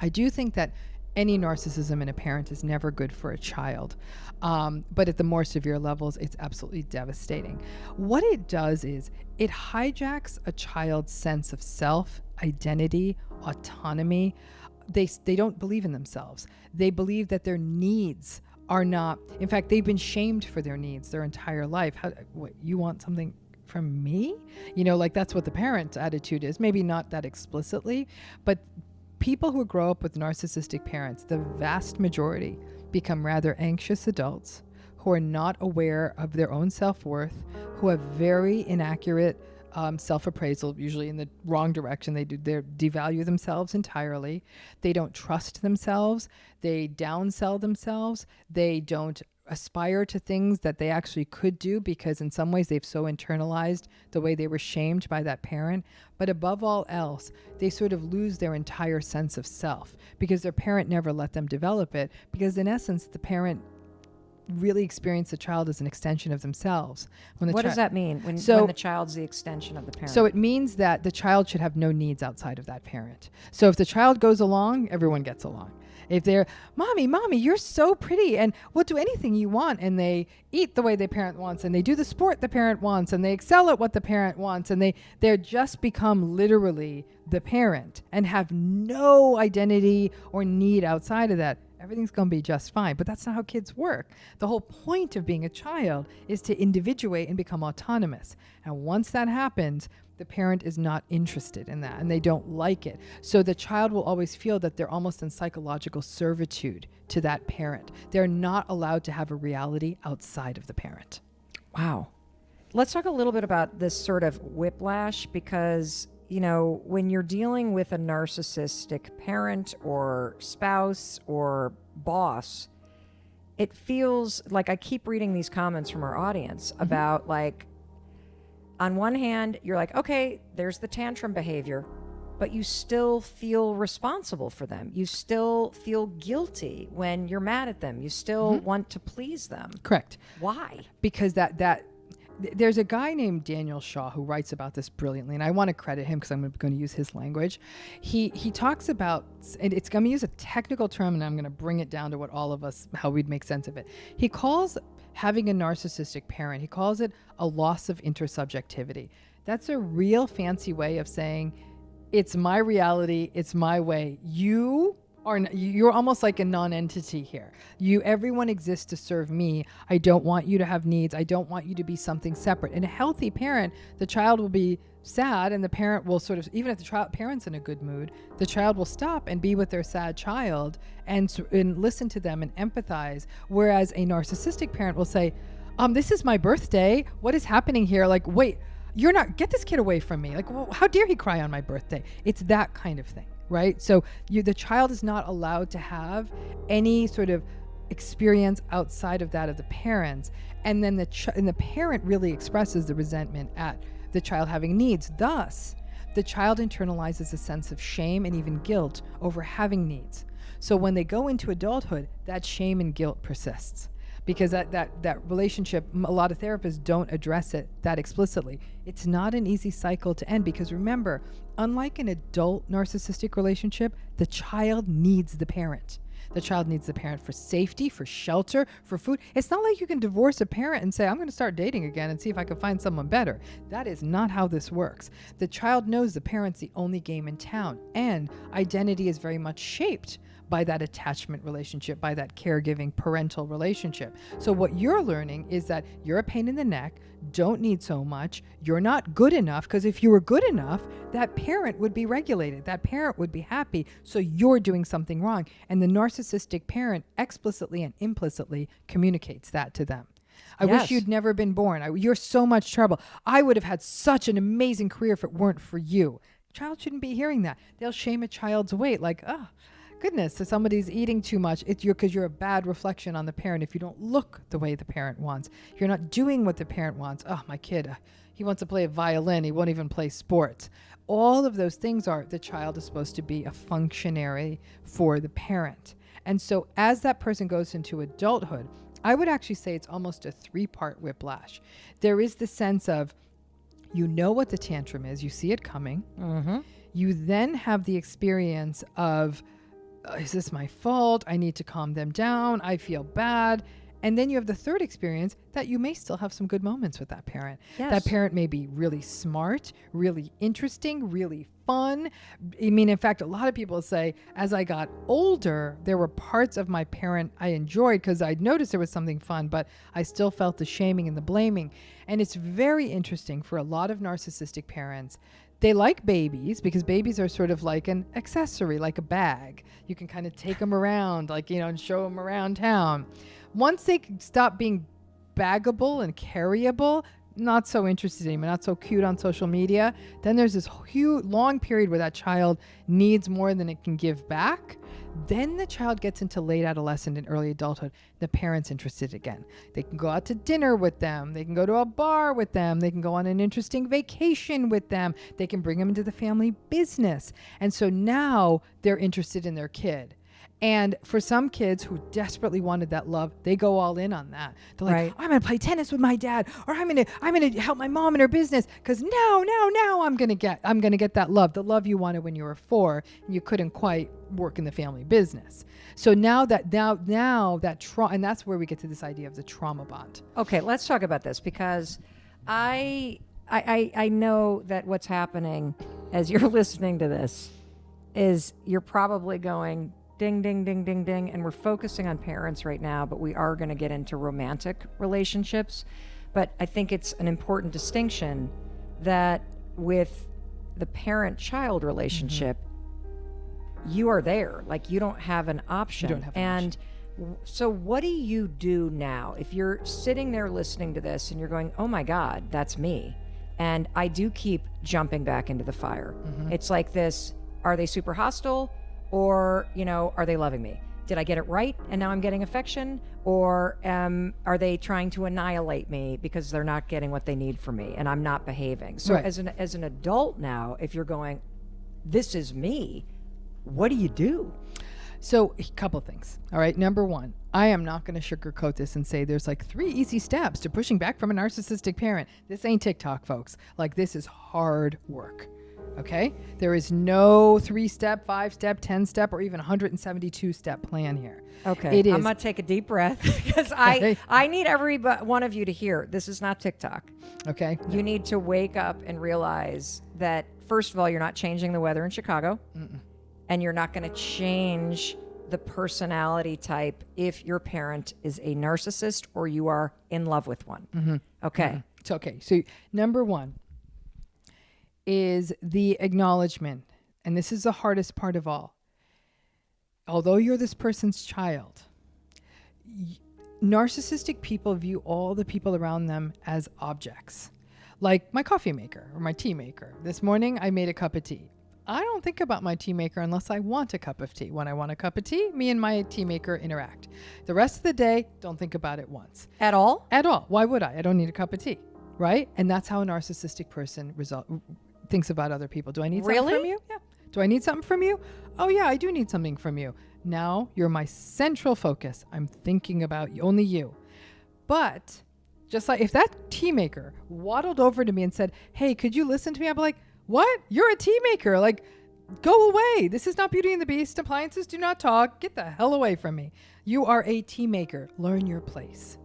I do think that any narcissism in a parent is never good for a child. But at the more severe levels, it's absolutely devastating. What it does is it hijacks a child's sense of self, identity, autonomy. They don't believe in themselves. They believe that their needs are not, in fact, they've been shamed for their needs their entire life. What, you want something from me? You know, like that's what the parent's attitude is. Maybe not that explicitly, but people who grow up with narcissistic parents, the vast majority become rather anxious adults who are not aware of their own self-worth, who have very inaccurate self-appraisal, usually in the wrong direction. They devalue themselves entirely. They don't trust themselves. They downsell themselves. They don't aspire to things that they actually could do because in some ways they've so internalized the way they were shamed by that parent. But above all else, they sort of lose their entire sense of self because their parent never let them develop it, because in essence, the parent really experience the child as an extension of themselves.
What does that mean when the child's the extension of the parent?
So it means that the child should have no needs outside of that parent. So if the child goes along, everyone gets along. If they're, mommy, you're so pretty and we'll do anything you want, and they eat the way the parent wants and they do the sport the parent wants and they excel at what the parent wants and they're just become literally the parent and have no identity or need outside of that, everything's going to be just fine. But that's not how kids work. The whole point of being a child is to individuate and become autonomous. And once that happens, the parent is not interested in that and they don't like it. So the child will always feel that they're almost in psychological servitude to that parent. They're not allowed to have a reality outside of the parent.
Wow. Let's talk a little bit about this sort of whiplash, because, you know, when you're dealing with a narcissistic parent or spouse or boss, it feels like, I keep reading these comments from our audience about, like, on one hand, you're like, okay, there's the tantrum behavior, but you still feel responsible for them. You still feel guilty when you're mad at them. You still want to please them.
Correct.
Why?
Because there's a guy named Daniel Shaw who writes about this brilliantly, and I want to credit him because I'm going to use his language. He talks about, and it's going to use a technical term, and I'm going to bring it down to what all of us, how we'd make sense of it. He calls having a narcissistic parent, he calls it a loss of intersubjectivity. That's a real fancy way of saying, it's my reality, it's my way. You're almost like a non-entity here. Everyone exists to serve me. I don't want you to have needs. I don't want you to be something separate. In a healthy parent, the child will be sad and the parent will sort of, even if the parent's in a good mood, the child will stop and be with their sad child and listen to them and empathize. Whereas a narcissistic parent will say, this is my birthday. What is happening here? Like, wait, get this kid away from me. Like, well, how dare he cry on my birthday? It's that kind of thing. Right? So the child is not allowed to have any sort of experience outside of that of the parents. And then the parent really expresses the resentment at the child having needs. Thus, the child internalizes a sense of shame and even guilt over having needs. So when they go into adulthood, that shame and guilt persists. Because that relationship, a lot of therapists don't address it that explicitly. It's not an easy cycle to end, because remember, unlike an adult narcissistic relationship, the child needs the parent. The child needs the parent for safety, for shelter, for food. It's not like you can divorce a parent and say, I'm going to start dating again and see if I can find someone better. That is not how this works. The child knows the parent's the only game in town, and identity is very much shaped by that attachment relationship, by that caregiving parental relationship. So what you're learning is that you're a pain in the neck, don't need so much, you're not good enough, because if you were good enough, that parent would be regulated, that parent would be happy, so you're doing something wrong. And the narcissistic parent explicitly and implicitly communicates that to them. I wish you'd never been born. You're so much trouble. I would have had such an amazing career if it weren't for you. Child shouldn't be hearing that. They'll shame a child's weight, like, oh, goodness, if somebody's eating too much, it's because you're a bad reflection on the parent. If you don't look the way the parent wants, you're not doing what the parent wants. Oh, my kid, he wants to play a violin. He won't even play sports. All of those things are, the child is supposed to be a functionary for the parent. And so as that person goes into adulthood, I would actually say it's almost a 3-part whiplash. There is the sense of, you know what the tantrum is, you see it coming. Mm-hmm. You then have the experience of, is this my fault? I need to calm them down. I feel bad. And then you have the third experience that you may still have some good moments with that parent. Yes. That parent may be really smart, really interesting, really fun. I mean, in fact, a lot of people say, as I got older, there were parts of my parent I enjoyed because I'd noticed there was something fun, but I still felt the shaming and the blaming. And it's very interesting for a lot of narcissistic parents. They like babies because babies are sort of like an accessory, like a bag. You can kind of take them around, like, and show them around town. Once they stop being baggable and carryable, not so interested anymore, not so cute on social media. Then there's this huge long period where that child needs more than it can give back. Then the child gets into late adolescent and early adulthood. The parent's interested again. They can go out to dinner with them. They can go to a bar with them. They can go on an interesting vacation with them. They can bring them into the family business. And so now they're interested in their kid. And for some kids who desperately wanted that love, they go all in on that. They're like,
Right.
I'm going to play tennis with my dad, or I'm going to help my mom in her business, because now I'm going to get that love, the love you wanted when you were 4 and you couldn't quite work in the family business. So now that trauma, and that's where we get to this idea of the trauma bond.
Okay, let's talk about this, because I know that what's happening as you're listening to this is you're probably going ding, ding, ding, ding, ding. And we're focusing on parents right now, but we are going to get into romantic relationships. But I think it's an important distinction that with the parent-child relationship, you are there. Like, you don't have an option.
You don't have an option.
So what do you do now if you're sitting there listening to this and you're going, oh my God, that's me? And I do keep jumping back into the fire. It's like this, are they super hostile? Or, are they loving me? Did I get it right and now I'm getting affection? Or are they trying to annihilate me because they're not getting what they need from me and I'm not behaving? So
Right.
as an adult now, if you're going, this is me, what do you do?
So a couple things. All right. Number one, I am not going to sugarcoat this and say there's like 3 easy steps to pushing back from a narcissistic parent. This ain't TikTok, folks. Like, this is hard work. Okay. There is no 3-step, 5-step, 10-step, or even 172-step plan here.
Okay.
It is.
I'm going to take a deep breath because I need every one of you to hear this is not TikTok.
Okay.
You need to wake up and realize that, first of all, you're not changing the weather in Chicago. And you're not going to change the personality type if your parent is a narcissist or you are in love with one. Okay.
It's okay. So number one is the acknowledgement. And this is the hardest part of all. Although you're this person's child, narcissistic people view all the people around them as objects. Like my coffee maker or my tea maker. This morning I made a cup of tea. I don't think about my tea maker unless I want a cup of tea. When I want a cup of tea, me and my tea maker interact. The rest of the day, don't think about it once.
At all?
At all. Why would I? I don't need a cup of tea, right? And that's how a narcissistic person thinks about other people. Do I need something from you? Yeah. Do I need something from you? Oh yeah, I do need something from you. Now you're my central focus. I'm thinking about only you. But just like if that tea maker waddled over to me and said, hey, could you listen to me? I'd be like, what? You're a tea maker. Like, go away. This is not Beauty and the Beast. Appliances do not talk. Get the hell away from me. You are a tea maker. Learn your place.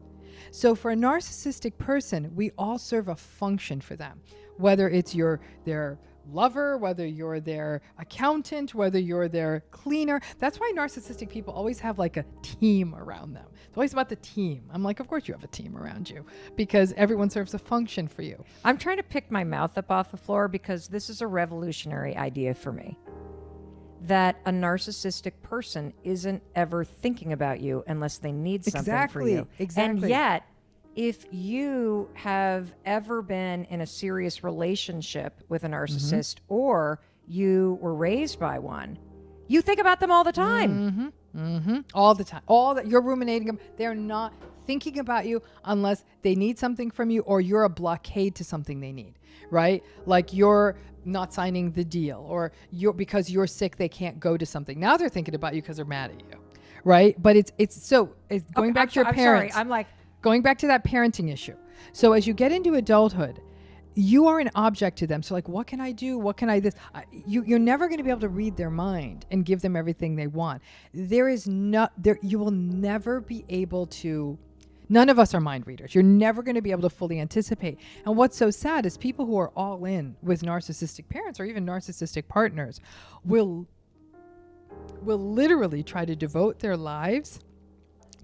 So for a narcissistic person, we all serve a function for them. Whether it's their lover, whether you're their accountant, whether you're their cleaner. That's why narcissistic people always have like a team around them. It's always about the team. I'm like, of course you have a team around you because everyone serves a function for you.
I'm trying to pick my mouth up off the floor because this is a revolutionary idea for me. That a narcissistic person isn't ever thinking about you unless they need something for you.
Exactly.
And yet, if you have ever been in a serious relationship with a narcissist or you were raised by one, you think about them all the time.
All the time. All that you're ruminating them. They're not thinking about you unless they need something from you or you're a blockade to something they need, right? Like you're not signing the deal or because you're sick, they can't go to something. Now they're thinking about you because they're mad at you, right? But it's going back to your parents.
I'm like,
going back to that parenting issue. So as you get into adulthood, you are an object to them. So like, what can I do? What can I this? You're never going to be able to read their mind and give them everything they want. You will never be able to. None of us are mind readers. You're never going to be able to fully anticipate. And what's so sad is people who are all in with narcissistic parents or even narcissistic partners will literally try to devote their lives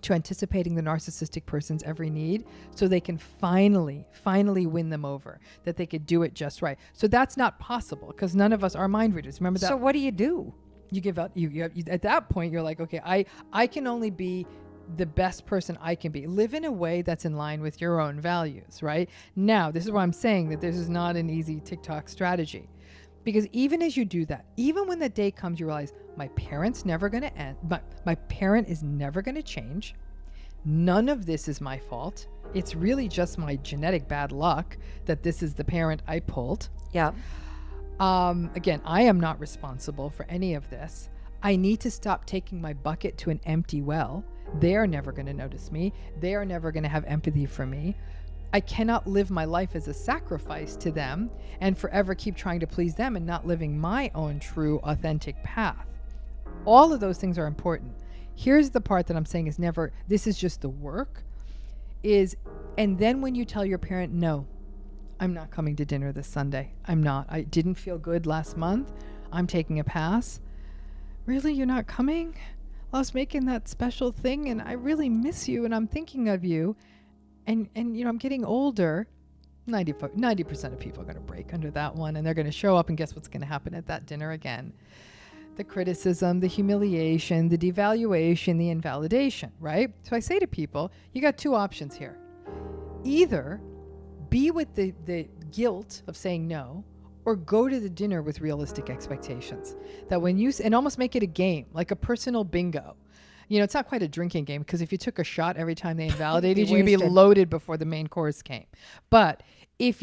to anticipating the narcissistic person's every need so they can finally win them over, that they could do it just right. So that's not possible because none of us are mind readers. Remember that?
so what do?
You give up. You at that point, you're like, okay, I can only be the best person I can be. Live in a way that's in line with your own values, right? Now, this is why I'm saying that this is not an easy TikTok strategy. Because even as you do that, even when the day comes, you realize my parent's never going to end, my parent is never going to change. None of this is my fault. It's really just my genetic bad luck that this is the parent I pulled.
Yeah.
Again, I am not responsible for any of this. I need to stop taking my bucket to an empty well. They are never going to notice me. They are never going to have empathy for me. I cannot live my life as a sacrifice to them and forever keep trying to please them and not living my own true, authentic path. All of those things are important. Here's the part that I'm saying is never, this is just the work, and then when you tell your parent, no, I'm not coming to dinner this Sunday. I'm not. I didn't feel good last month. I'm taking a pass. Really? You're not coming? I was making that special thing and I really miss you and I'm thinking of you. And I'm getting older. 90% of people are going to break under that one and they're going to show up and guess what's going to happen at that dinner again? The criticism, the humiliation, the devaluation, the invalidation, right? So I say to people, you got two options here. Either be with the guilt of saying no, or go to the dinner with realistic expectations. That when you, and almost make it a game, like a personal bingo. It's not quite a drinking game because if you took a shot every time they invalidated you, you'd be loaded before the main course came. But if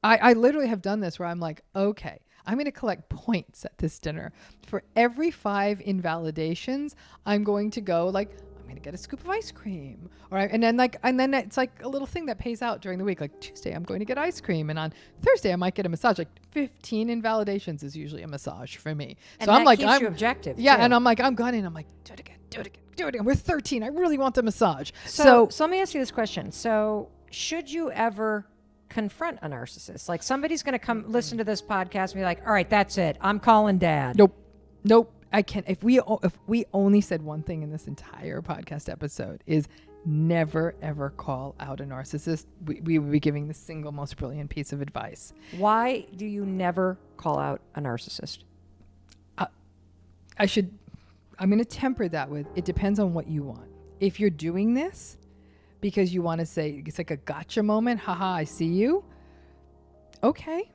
I literally have done this where I'm like, okay, I'm going to collect points at this dinner. For every 5 invalidations, I'm going to go I'm going to get a scoop of ice cream. And then it's like a little thing that pays out during the week. Like Tuesday, I'm going to get ice cream. And on Thursday, I might get a massage. 15 invalidations is usually a massage for me.
And
so I'm like,
keeps you objective.
Yeah.
Too.
And I'm like, I'm gone in. I'm like, do it again. We're 13. I really want the massage.
So let me ask you this question. So should you ever confront a narcissist? Like somebody's going to come listen to this podcast and be like, all right, that's it. I'm calling dad.
Nope. I can't. If we only said one thing in this entire podcast episode is never, ever call out a narcissist, we would be giving the single most brilliant piece of advice.
Why do you never call out a narcissist?
I'm going to temper that with, it depends on what you want. If you're doing this because you want to say, it's like a gotcha moment, haha, I see you. Okay.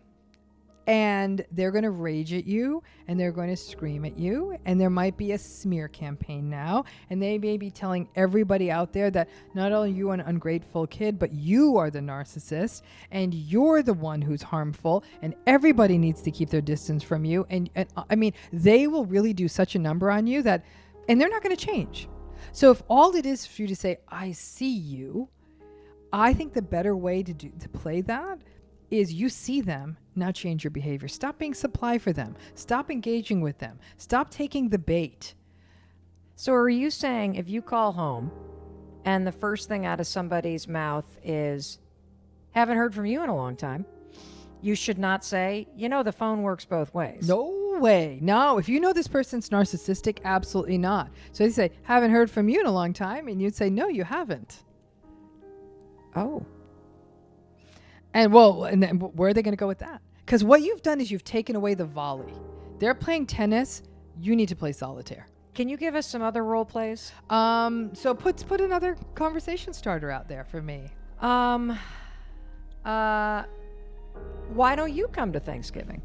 And they're going to rage at you and they're going to scream at you. And there might be a smear campaign now. And they may be telling everybody out there that not only you are an ungrateful kid, but you are the narcissist and you're the one who's harmful and everybody needs to keep their distance from you. And I mean, they will really do such a number on you that, and they're not going to change. So if all it is for you to say, I see you, I think the better way to play that is you see them, now change your behavior. Stop being supply for them. Stop engaging with them. Stop taking the bait.
So are you saying if you call home and the first thing out of somebody's mouth is, haven't heard from you in a long time, you should not say, the phone works both ways?
No way. No, if you know this person's narcissistic, absolutely not. So they say, haven't heard from you in a long time. And you'd say, no, you haven't.
Oh.
And then where are they going to go with that? Because what you've done is you've taken away the volley. They're playing tennis. You need to play solitaire.
Can you give us some other role plays?
So put another conversation starter out there for me.
Why don't you come to Thanksgiving?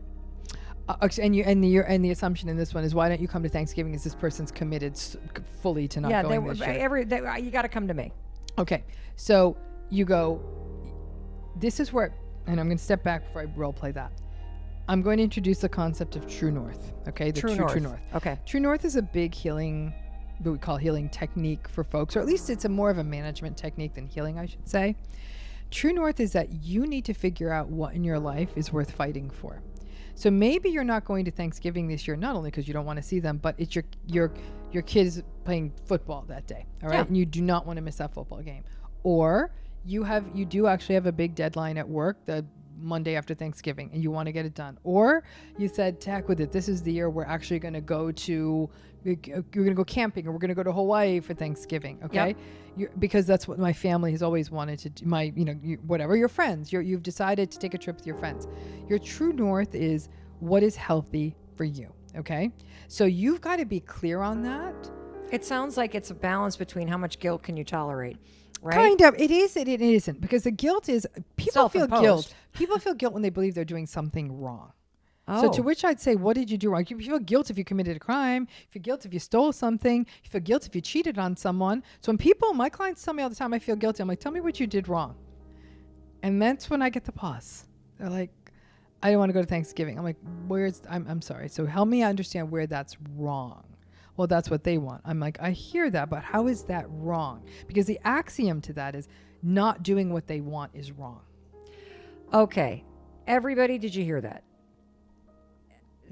And the assumption in this one is, why don't you come to Thanksgiving? Is this person's committed fully to not going this year?
You got to come to me.
Okay, so you go. This is where, and I'm going to step back before I role play that. I'm going to introduce the concept of true north. Okay, True north.
Okay.
True north is a big healing, what we call healing technique for folks, or at least it's more of a management technique than healing, I should say. True north is that you need to figure out what in your life is worth fighting for. So maybe you're not going to Thanksgiving this year, not only because you don't want to see them, but it's your kid is playing football that day. All right, and you do not want to miss that football game, or you do actually have a big deadline at work the Monday after Thanksgiving and you want to get it done. Or you said, tack with it, this is the year we're actually going to go camping, or we're going to go to Hawaii for Thanksgiving. Okay. Yep. Because that's what my family has always wanted to do. Your friends, you've decided to take a trip with your friends. Your true north is what is healthy for you. Okay. So you've got to be clear on that.
It sounds like it's a balance between how much guilt can you tolerate, right?
Kind of. It is and it isn't. Because the guilt is, people feel
Self-imposed.
guilt. People feel guilt when they believe they're doing something wrong.
Oh.
So to which I'd say, what did you do wrong? You feel guilt if you committed a crime. You feel guilt if you stole something. You feel guilt if you cheated on someone. So when my clients tell me all the time, I feel guilty. I'm like, tell me what you did wrong. And that's when I get the pause. They're like, I don't want to go to Thanksgiving. I'm like, I'm sorry. So help me understand where that's wrong. Well, that's what they want. I'm like, I hear that, but how is that wrong? Because the axiom to that is not doing what they want is wrong.
Okay. Everybody, did you hear that?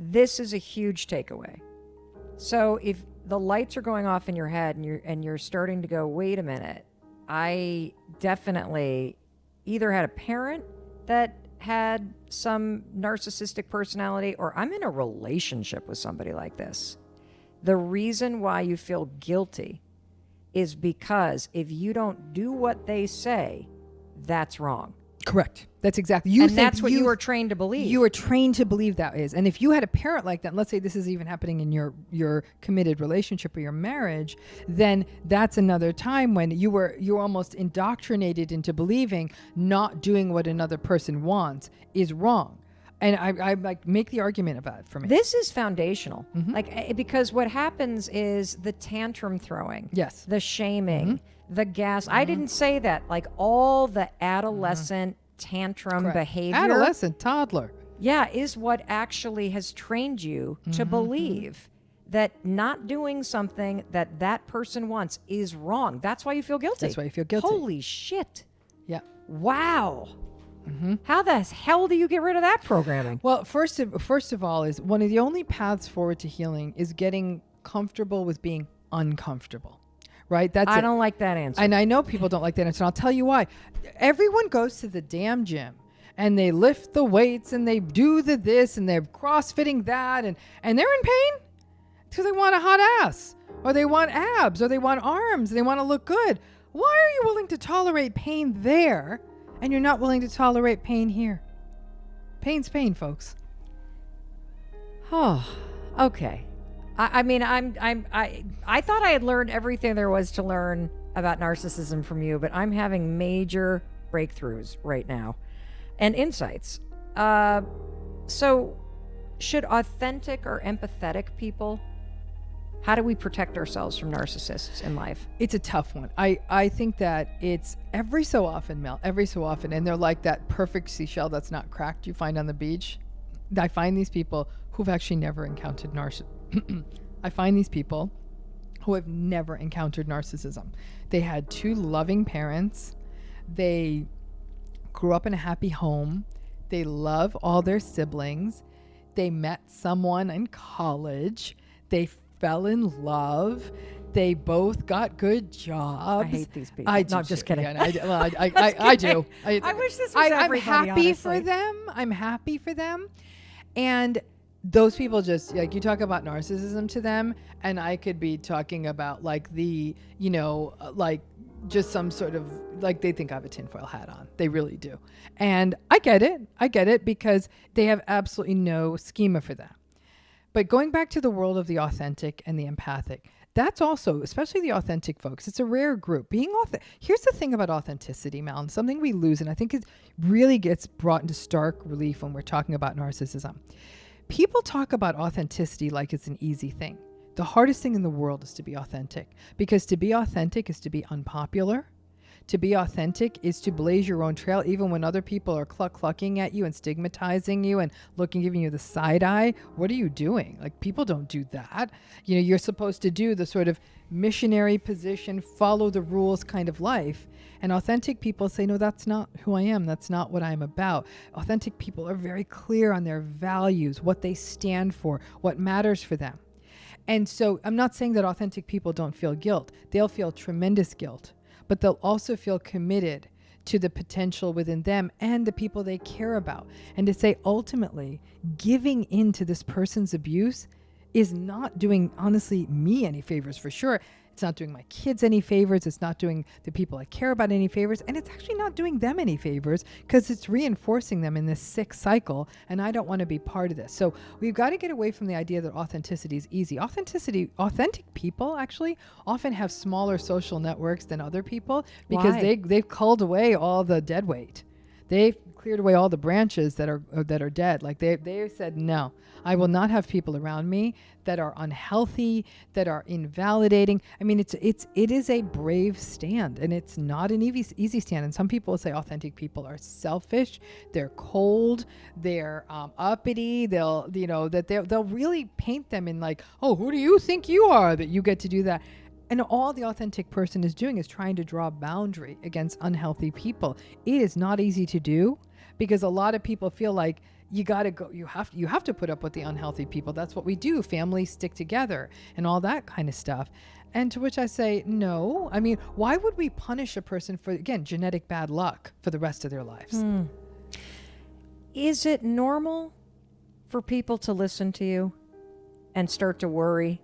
This is a huge takeaway. So if the lights are going off in your head and you're starting to go, wait a minute, I definitely either had a parent that had some narcissistic personality, or I'm in a relationship with somebody like this. The reason why you feel guilty is because if you don't do what they say, that's wrong.
Correct. That's exactly.
That's what you were trained to believe.
You were trained to believe that is. And if you had a parent like that, and let's say this is even happening in your committed relationship or your marriage, then that's another time when you're almost indoctrinated into believing not doing what another person wants is wrong. And I like make the argument about it for me.
This is foundational. Because what happens is the tantrum throwing.
Yes.
The shaming, the gas. I didn't say that. Like all the adolescent tantrum
Correct.
behavior.
Adolescent, toddler.
Yeah, is what actually has trained you to believe that not doing something that person wants is wrong. That's why you feel guilty.
That's why you feel guilty.
Holy shit.
Yeah.
Wow. How the hell do you get rid of that programming?
Well, first of all, is one of the only paths forward to healing is getting comfortable with being uncomfortable. Right?
I don't like that answer.
And I know people don't like that answer. And I'll tell you why. Everyone goes to the damn gym and they lift the weights and they do this and they're crossfitting that and they're in pain because they want a hot ass or they want abs or they want arms and they want to look good. Why are you willing to tolerate pain there and you're not willing to tolerate pain here? Pain's pain, folks.
Oh, okay. I mean, I thought I had learned everything there was to learn about narcissism from you, but I'm having major breakthroughs right now and insights. So should authentic or empathetic people, how do we protect ourselves from narcissists in life?
It's a tough one. I think that it's every so often, Mel, and they're like that perfect seashell that's not cracked you find on the beach. I find these people who've actually never encountered I find these people who have never encountered narcissism. They had two loving parents. They grew up in a happy home. They love all their siblings. They met someone in college. They fell in love. They both got good jobs.
I hate these people.
I
No, just kidding.
Yeah, I do.
I wish this was
I'm
everybody,
happy for
honestly.
them. I'm happy for them. And those people just, like, you talk about narcissism to them, and I could be talking about, like, the, like, just some sort of, like, they think I have a tinfoil hat on. They really do. And I get it because they have absolutely no schema for that. But going back to the world of the authentic and the empathic, that's also, especially the authentic folks, it's a rare group. Here's the thing about authenticity, Mel, and something we lose, and I think it really gets brought into stark relief when we're talking about narcissism. People talk about authenticity like it's an easy thing. The hardest thing in the world is to be authentic, because to be authentic is to be unpopular. To be authentic is to blaze your own trail, even when other people are clucking at you and stigmatizing you and giving you the side eye. What are you doing? Like, people don't do that. You're supposed to do the sort of missionary position, follow the rules kind of life. And authentic people say, no, that's not who I am. That's not what I'm about. Authentic people are very clear on their values, what they stand for, what matters for them. And so I'm not saying that authentic people don't feel guilt. They'll feel tremendous guilt, but they'll also feel committed to the potential within them and the people they care about. And to say, ultimately, giving in to this person's abuse is not doing, honestly, me any favors for sure. It's not doing my kids any favors. It's not doing the people I care about any favors. And it's actually not doing them any favors because it's reinforcing them in this sick cycle. And I don't want to be part of this. So we've got to get away from the idea that authenticity is easy. Authentic people actually often have smaller social networks than other people because they've culled away all the dead weight. They've cleared away all the branches that are dead. Like they said, no, I will not have people around me that are unhealthy, that are invalidating. I mean, it is a brave stand, and it's not an easy stand. And some people say authentic people are selfish, they're cold, they're uppity. They'll really paint them in like, oh, who do you think you are that you get to do that? And all the authentic person is doing is trying to draw a boundary against unhealthy people. It is not easy to do because a lot of people feel like you got to go, you have to put up with the unhealthy people. That's what we do. Families stick together and all that kind of stuff. And to which I say, no. I mean, why would we punish a person for, again, genetic bad luck for the rest of their lives?
Is it normal for people to listen to you and start to worry?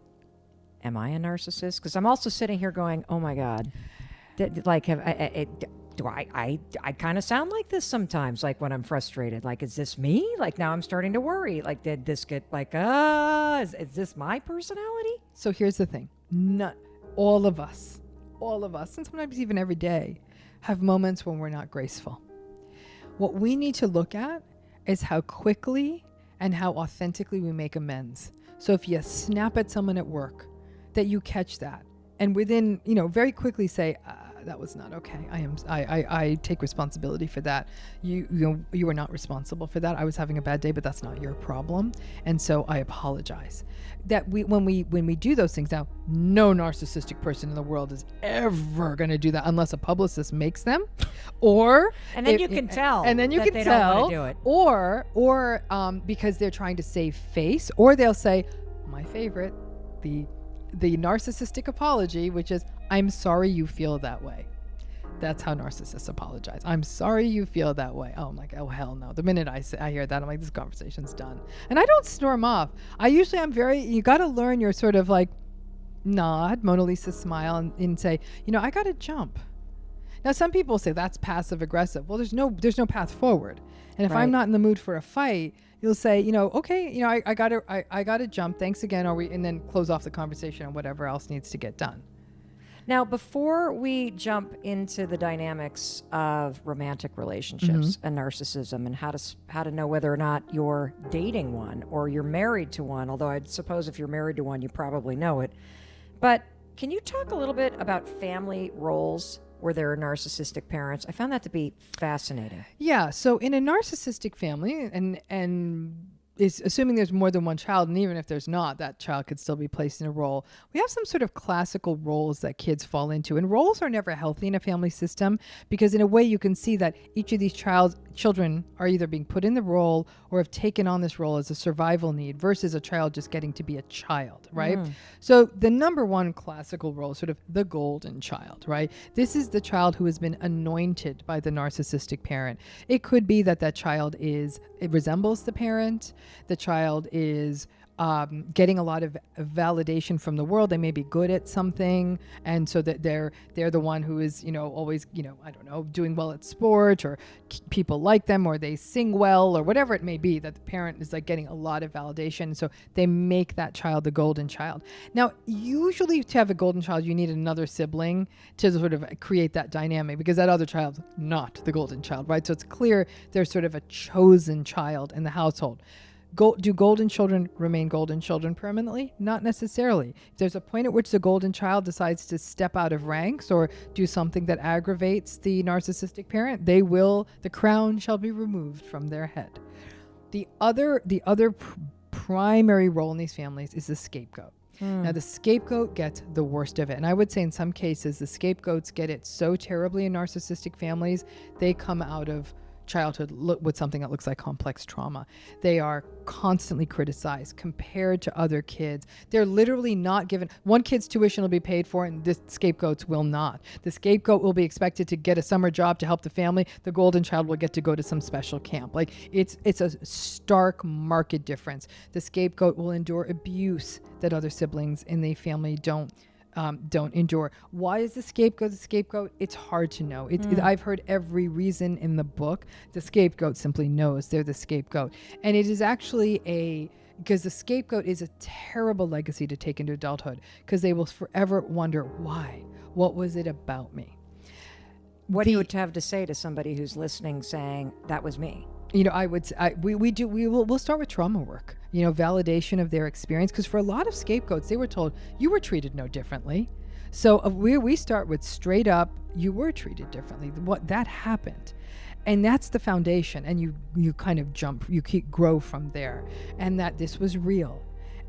Am I a narcissist? Because I'm also sitting here going, oh my God, I kind of sound like this sometimes, like when I'm frustrated. Like, is this me? Like now I'm starting to worry. Like, did this get like, is this my personality?
So here's the thing. Not all of us, and sometimes even every day, have moments when we're not graceful. What we need to look at is how quickly and how authentically we make amends. So if you snap at someone at work, that you catch that and within, very quickly say, that was not okay. I take responsibility for that. You were not responsible for that. I was having a bad day, but that's not your problem. And so I apologize. That when we do those things, now no narcissistic person in the world is ever going to do that unless a publicist makes them,
and then you can tell
don't want to do it, or because they're trying to save face, or they'll say, my favorite, the narcissistic apology, which is, I'm sorry you feel that way. That's how narcissists apologize. I'm sorry you feel that way. Oh, I'm like, oh, hell no. The minute I hear that, I'm like, this conversation's done. And I don't storm off. You got to learn your sort of like nod, Mona Lisa smile, and say, I got to jump. Now, some people say that's passive aggressive. Well, there's no path forward. And if I'm not in the mood for a fight, you'll say, okay, I gotta jump. Thanks again. And then close off the conversation and whatever else needs to get done.
Now, before we jump into the dynamics of romantic relationships and narcissism and how to know whether or not you're dating one or you're married to one, although I'd suppose if you're married to one, you probably know it. But can you talk a little bit about family roles where there are narcissistic parents? I found that to be fascinating.
Yeah. So in a narcissistic family, and is assuming there's more than one child, and even if there's not, that child could still be placed in a role. We have some sort of classical roles that kids fall into, and roles are never healthy in a family system because in a way you can see that each of these children are either being put in the role or have taken on this role as a survival need versus a child just getting to be a child, right? So the number one classical role is sort of the golden child, right? This is the child who has been anointed by the narcissistic parent. It could be that child it resembles the parent. The child is getting a lot of validation from the world. They may be good at something, and so that they're the one who is always I don't know, doing well at sport, or people like them, or they sing well, or whatever it may be, that the parent is like getting a lot of validation, so they make that child the golden child. Now usually to have a golden child you need another sibling to sort of create that dynamic, because that other child's not the golden child, right? So it's clear there's sort of a chosen child in the household. Do golden children remain golden children permanently? Not necessarily. If there's a point at which the golden child decides to step out of ranks or do something that aggravates the narcissistic parent, the crown shall be removed from their head. The other primary role in these families is the scapegoat. Now, the scapegoat gets the worst of it. And I would say in some cases, the scapegoats get it so terribly in narcissistic families, they come out of childhood with something that looks like complex trauma. They are constantly criticized, compared to other kids. They're literally not given, one kid's tuition will be paid for and this scapegoats will not. The scapegoat will be expected to get a summer job to help the family. The golden child will get to go to some special camp. Like it's a stark marked difference. The scapegoat will endure abuse that other siblings in the family don't don't endure. Why is the scapegoat the scapegoat? It's hard to know. I've heard every reason in the book. The scapegoat simply knows they're the scapegoat. And it is actually because the scapegoat is a terrible legacy to take into adulthood, because they will forever wonder why. What was it about me?
What do you have to say to somebody who's listening saying, that was me?
We'll start with trauma work, validation of their experience. Because for a lot of scapegoats, they were told you were treated no differently. So we start with straight up, you were treated differently. What that happened. And that's the foundation. And you kind of grow from there. And that this was real.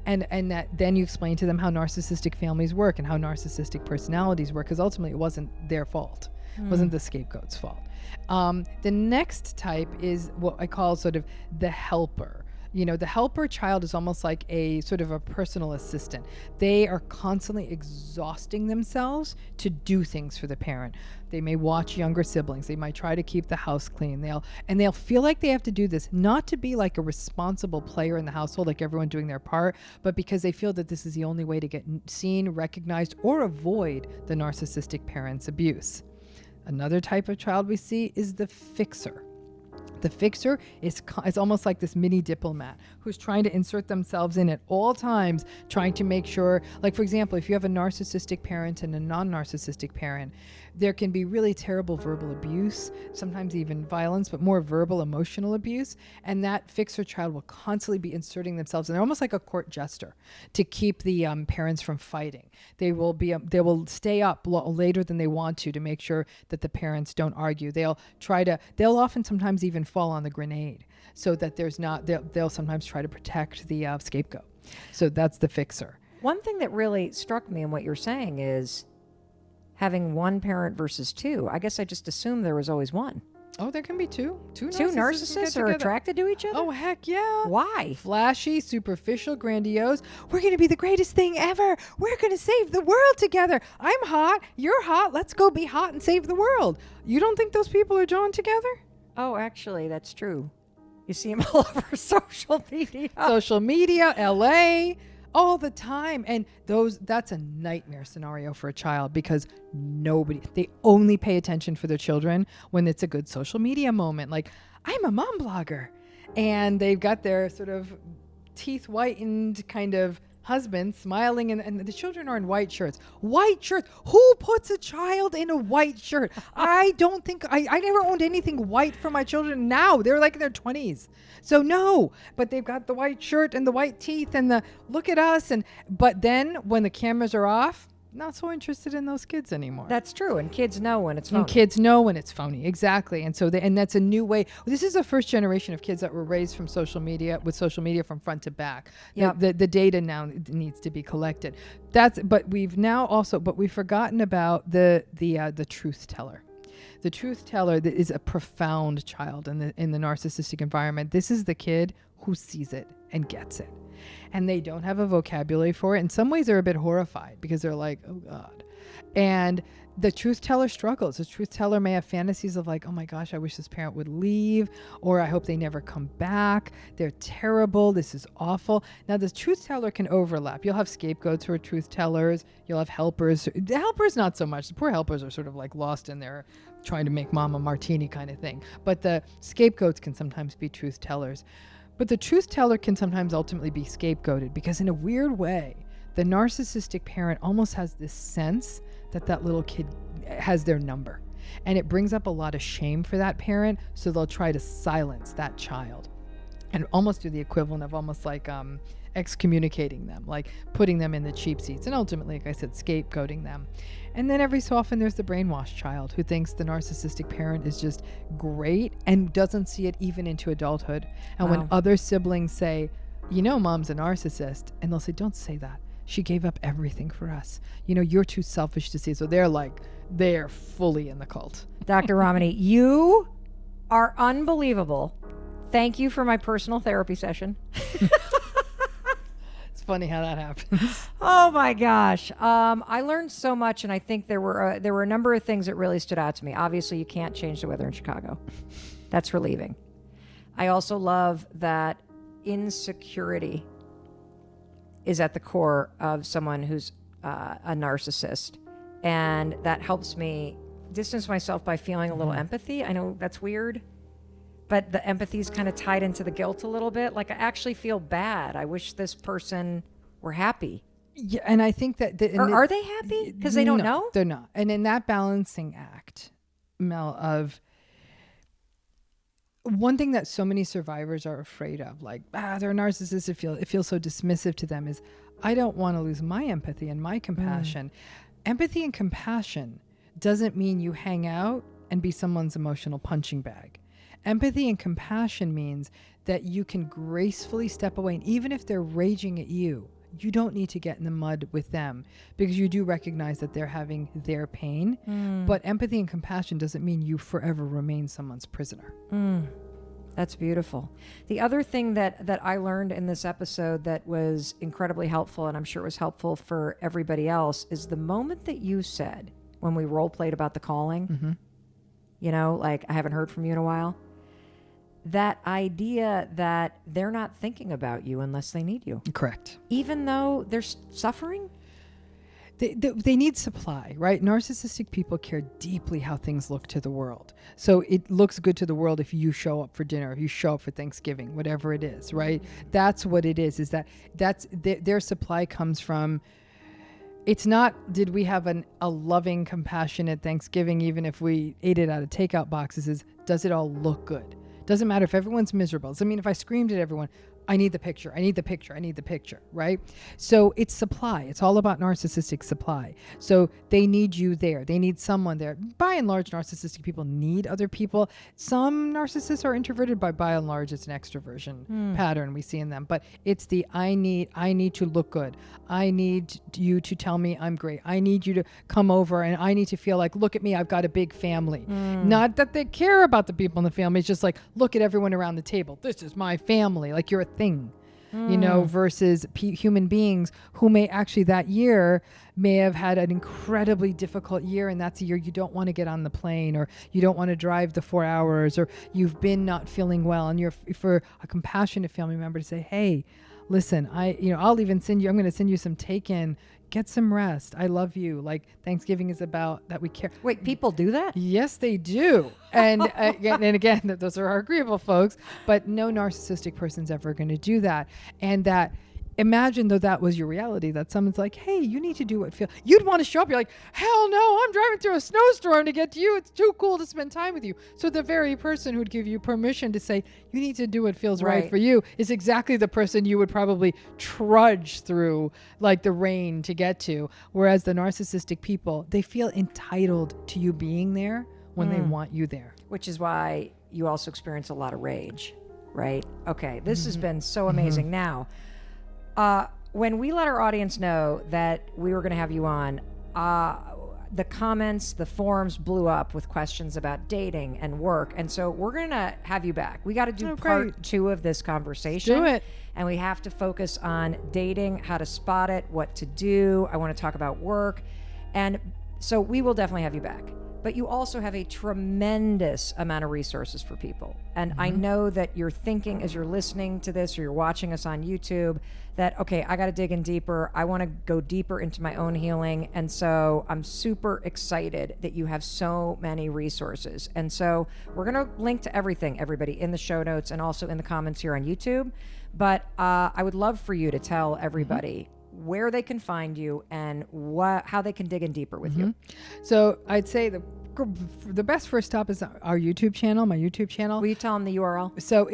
And that then you explain to them how narcissistic families work and how narcissistic personalities work. Because ultimately it wasn't their fault. It wasn't the scapegoat's fault. The next type is what I call sort of the helper. The helper child is almost like a sort of a personal assistant. They are constantly exhausting themselves to do things for the parent. They may watch younger siblings. They might try to keep the house clean. They'll feel like they have to do this, not to be like a responsible player in the household, like everyone doing their part, but because they feel that this is the only way to get seen, recognized, or avoid the narcissistic parent's abuse. Another type of child we see is the fixer. The fixer is almost like this mini diplomat who's trying to insert themselves in at all times, trying to make sure, like, for example, if you have a narcissistic parent and a non-narcissistic parent, there can be really terrible verbal abuse, sometimes even violence, but more verbal, emotional abuse. And that fixer child will constantly be inserting themselves. And they're almost like a court jester to keep the parents from fighting. They will stay up later than they want to make sure that the parents don't argue. They'll often sometimes even fall on the grenade so that they'll sometimes try to protect the scapegoat. So that's the fixer.
One thing that really struck me in what you're saying is having one parent versus two. I guess I just assumed there was always one.
Oh, there can be two. Two
narcissists are attracted to each other?
Oh, heck yeah.
Why?
Flashy, superficial, grandiose. We're going to be the greatest thing ever. We're going to save the world together. I'm hot. You're hot. Let's go be hot and save the world. You don't think those people are drawn together?
Oh, actually, that's true. You see them all over social media.
Social media, LA, all the time. And that's a nightmare scenario for a child, because they only pay attention for their children when it's a good social media moment. Like, I'm a mom blogger. And they've got their sort of teeth whitened kind of husband smiling, and the children are in white shirts. White shirts. Who puts a child in a white shirt? I don't think I never owned anything white for my children. Now they're like in their 20s. So no, but they've got the white shirt and the white teeth and the look at us. But then when the cameras are off, not so interested in those kids anymore.
That's true. And kids know when it's phony.
Exactly. And so and that's a new way. This is the first generation of kids that were raised from social media, with social media from front to back.
Yep.
The data now needs to be collected. But we've forgotten about the truth teller. The truth teller is a profound child in the narcissistic environment. This is the kid who sees it and gets it. And they don't have a vocabulary for it. In some ways, they're a bit horrified because they're like, oh, God. And the truth teller struggles. The truth teller may have fantasies of like, oh, my gosh, I wish this parent would leave, or I hope they never come back. They're terrible. This is awful. Now, the truth teller can overlap. You'll have scapegoats who are truth tellers. You'll have helpers. The helpers, not so much. The poor helpers are sort of like lost in their trying to make mom a martini kind of thing. But the scapegoats can sometimes be truth tellers. But the truth teller can sometimes ultimately be scapegoated, because in a weird way, the narcissistic parent almost has this sense that little kid has their number. And it brings up a lot of shame for that parent, so they'll try to silence that child and almost do the equivalent of almost like excommunicating them, like putting them in the cheap seats, and ultimately, like I said, scapegoating them. And then every so often there's the brainwashed child who thinks the narcissistic parent is just great and doesn't see it even into adulthood. And when other siblings say, mom's a narcissist, and they'll say, don't say that. She gave up everything for us. You're too selfish to see. So they're fully in the cult.
Dr. Ramani, you are unbelievable. Thank you for my personal therapy session.
Funny how that happens.
Oh my gosh. I learned so much, and I think there were a number of things that really stood out to me. Obviously, you can't change the weather in Chicago. That's relieving. I also love that insecurity is at the core of someone who's a narcissist, and that helps me distance myself by feeling a little empathy. I know that's weird, but the empathy is kind of tied into the guilt a little bit. Like, I actually feel bad. I wish this person were happy.
Yeah, and I think that...
Are they happy? Because they don't know?
They're not. And in that balancing act, Mel, of... One thing that so many survivors are afraid of, like, they're narcissists, it feels so dismissive to them, is I don't want to lose my empathy and my compassion. Empathy and compassion doesn't mean you hang out and be someone's emotional punching bag. Empathy and compassion means that you can gracefully step away, and even if they're raging at you, you don't need to get in the mud with them, because you do recognize that they're having their pain. But empathy and compassion doesn't mean you forever remain someone's prisoner.
That's beautiful. The other thing that I learned in this episode that was incredibly helpful, and I'm sure it was helpful for everybody else, is the moment that you said, when we role played about the calling, you know, like, I haven't heard from you in a while. That idea that they're not thinking about you unless they need you.
Correct.
Even though they're suffering?
They need supply, right? Narcissistic people care deeply how things look to the world. So it looks good to the world if you show up for dinner, if you show up for Thanksgiving, whatever it is, right? That's what it is that their supply comes from. It's not, did we have a loving, compassionate Thanksgiving, even if we ate it out of takeout boxes, is does it all look good? Doesn't matter if everyone's miserable. I mean, if I screamed at everyone, I need the picture, I need the picture, I need the picture, right? So it's supply. It's all about narcissistic supply. So they need you there. They need someone there. By and large, narcissistic people need other people. Some narcissists are introverted, but by and large, it's an extroversion pattern we see in them. But it's the I need to look good. I need you to tell me I'm great. I need you to come over, and I need to feel like, look at me, I've got a big family. Not that they care about the people in the family. It's just like, look at everyone around the table. This is my family. Like, you're a thing, you know, versus human beings who may actually that year may have had an incredibly difficult year, and that's a year you don't want to get on the plane, or you don't want to drive the 4 hours, or you've been not feeling well, and you're for a compassionate family member to say, hey, listen, I'll even I'm going to send you some take-in. Get some rest. I love you. Like, Thanksgiving is about that we care.
Wait, people do that?
Yes, they do. And again, those are our agreeable folks, but no narcissistic person's ever going to do that. And that, imagine though that was your reality, that someone's like, hey, you need to do what feel. You'd want to show up. You're like, hell no, I'm driving through a snowstorm to get to you. It's too cool to spend time with you. So the very person who'd give you permission to say, you need to do what feels right for you, is exactly the person you would probably trudge through like the rain to get to. Whereas the narcissistic people, they feel entitled to you being there when they want you there.
Which is why you also experience a lot of rage, right? Okay, this has been so amazing. Now, when we let our audience know that we were going to have you on, the comments, the forums blew up with questions about dating and work. And so we're going to have you back. We got to do part 2 of this conversation.
Do it.
And we have to focus on dating, how to spot it, what to do. I want to talk about work. And so we will definitely have you back. But you also have a tremendous amount of resources for people. And I know that you're thinking as you're listening to this or you're watching us on YouTube that, okay, I got to dig in deeper. I want to go deeper into my own healing. And so I'm super excited that you have so many resources. And so we're going to link to everything, everybody, in the show notes and also in the comments here on YouTube. But I would love for you to tell everybody where they can find you and how they can dig in deeper with you.
So I'd say the best first stop is our YouTube channel, my YouTube channel.
Will you tell them the URL?
So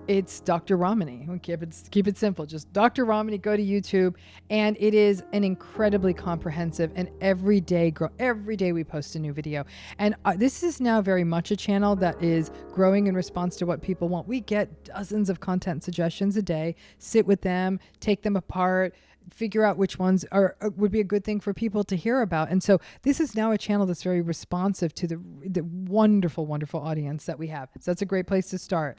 it's Dr. Romani. We'll keep it simple. Just Dr. Romani, go to YouTube. And it is an incredibly comprehensive, and every day we post a new video. And this is now very much a channel that is growing in response to what people want. We get dozens of content suggestions a day, sit with them, take them apart, figure out which ones would be a good thing for people to hear about. And so this is now a channel that's very responsive to the wonderful, wonderful audience that we have. So that's a great place to start.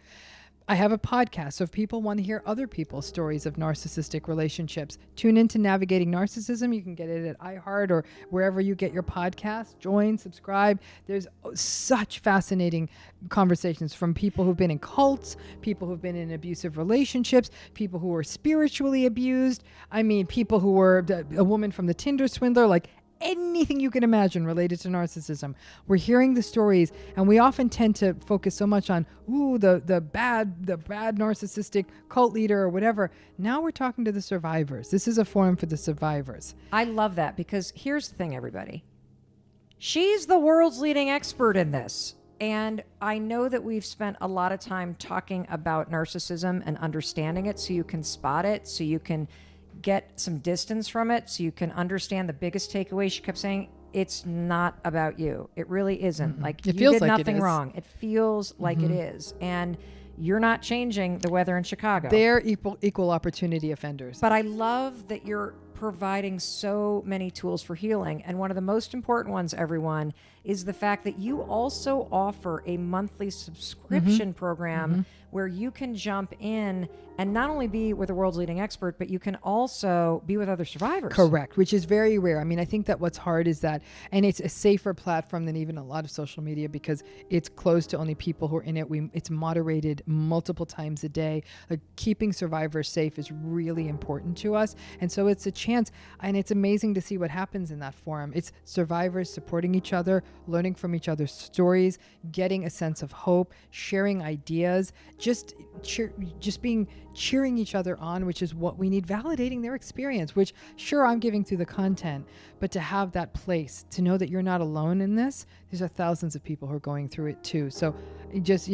I have a podcast, so if people want to hear other people's stories of narcissistic relationships, tune into Navigating Narcissism. You can get it at iHeart or wherever you get your podcast. Join, subscribe. There's such fascinating conversations from people who've been in cults, people who've been in abusive relationships, people who were spiritually abused. I mean, people who were a woman from the Tinder swindler, like anything you can imagine related to narcissism. We're hearing the stories, and we often tend to focus so much on the bad narcissistic cult leader or whatever. Now we're talking to the survivors. This is a forum for the survivors.
I love that, because here's the thing, everybody. She's the world's leading expert in this. And I know that we've spent a lot of time talking about narcissism and understanding it so you can spot it, so you can get some distance from it, so you can understand the biggest takeaway. She kept saying, it's not about you. It really isn't. Like,
It
you
feels
did
like it
nothing
is.
wrong. It feels like it is. And you're not changing the weather in Chicago.
They're equal opportunity offenders.
But I love that you're providing so many tools for healing. And one of the most important ones, everyone, is the fact that you also offer a monthly subscription program where you can jump in and not only be with the world's leading expert, but you can also be with other survivors.
Correct, which is very rare. I mean, I think that what's hard is that, and it's a safer platform than even a lot of social media because it's closed to only people who are in it. It's moderated multiple times a day. Like, keeping survivors safe is really important to us. And so it's a chance, and it's amazing to see what happens in that forum. It's survivors supporting each other, learning from each other's stories, getting a sense of hope, sharing ideas, just cheering each other on, which is what we need, validating their experience, which sure, I'm giving through the content, but to have that place, to know that you're not alone in this. There's thousands of people who are going through it too. So just,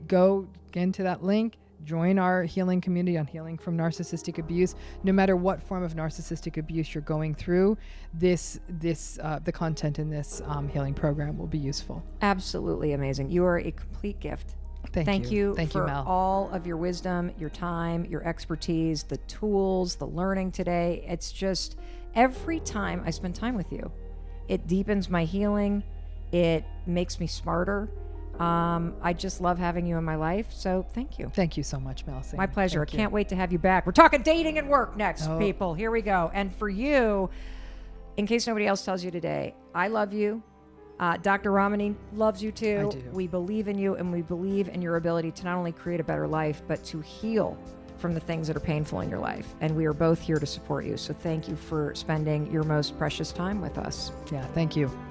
go again to that link, join our healing community on healing from narcissistic abuse. No matter what form of narcissistic abuse you're going through, the content in this healing program will be useful.
Absolutely amazing. You are a complete gift.
Thank you.
Thank you for
Mel.
all of your wisdom, your time, your expertise, the tools, the learning today. It's just, every time I spend time with you, it deepens my healing. It makes me smarter. I just love having you in my life. So thank you.
Thank you so much, Mel.
My pleasure.
Thank
I can't wait to have you back. We're talking dating and work next,
Oh.
people. Here we go. And for you, in case nobody else tells you today, I love you. Dr. Ramani loves you too.
I do.
We believe in you, and we believe in your ability to not only create a better life, but to heal from the things that are painful in your life. And we are both here to support you. So thank you for spending your most precious time with us.
Yeah, thank you.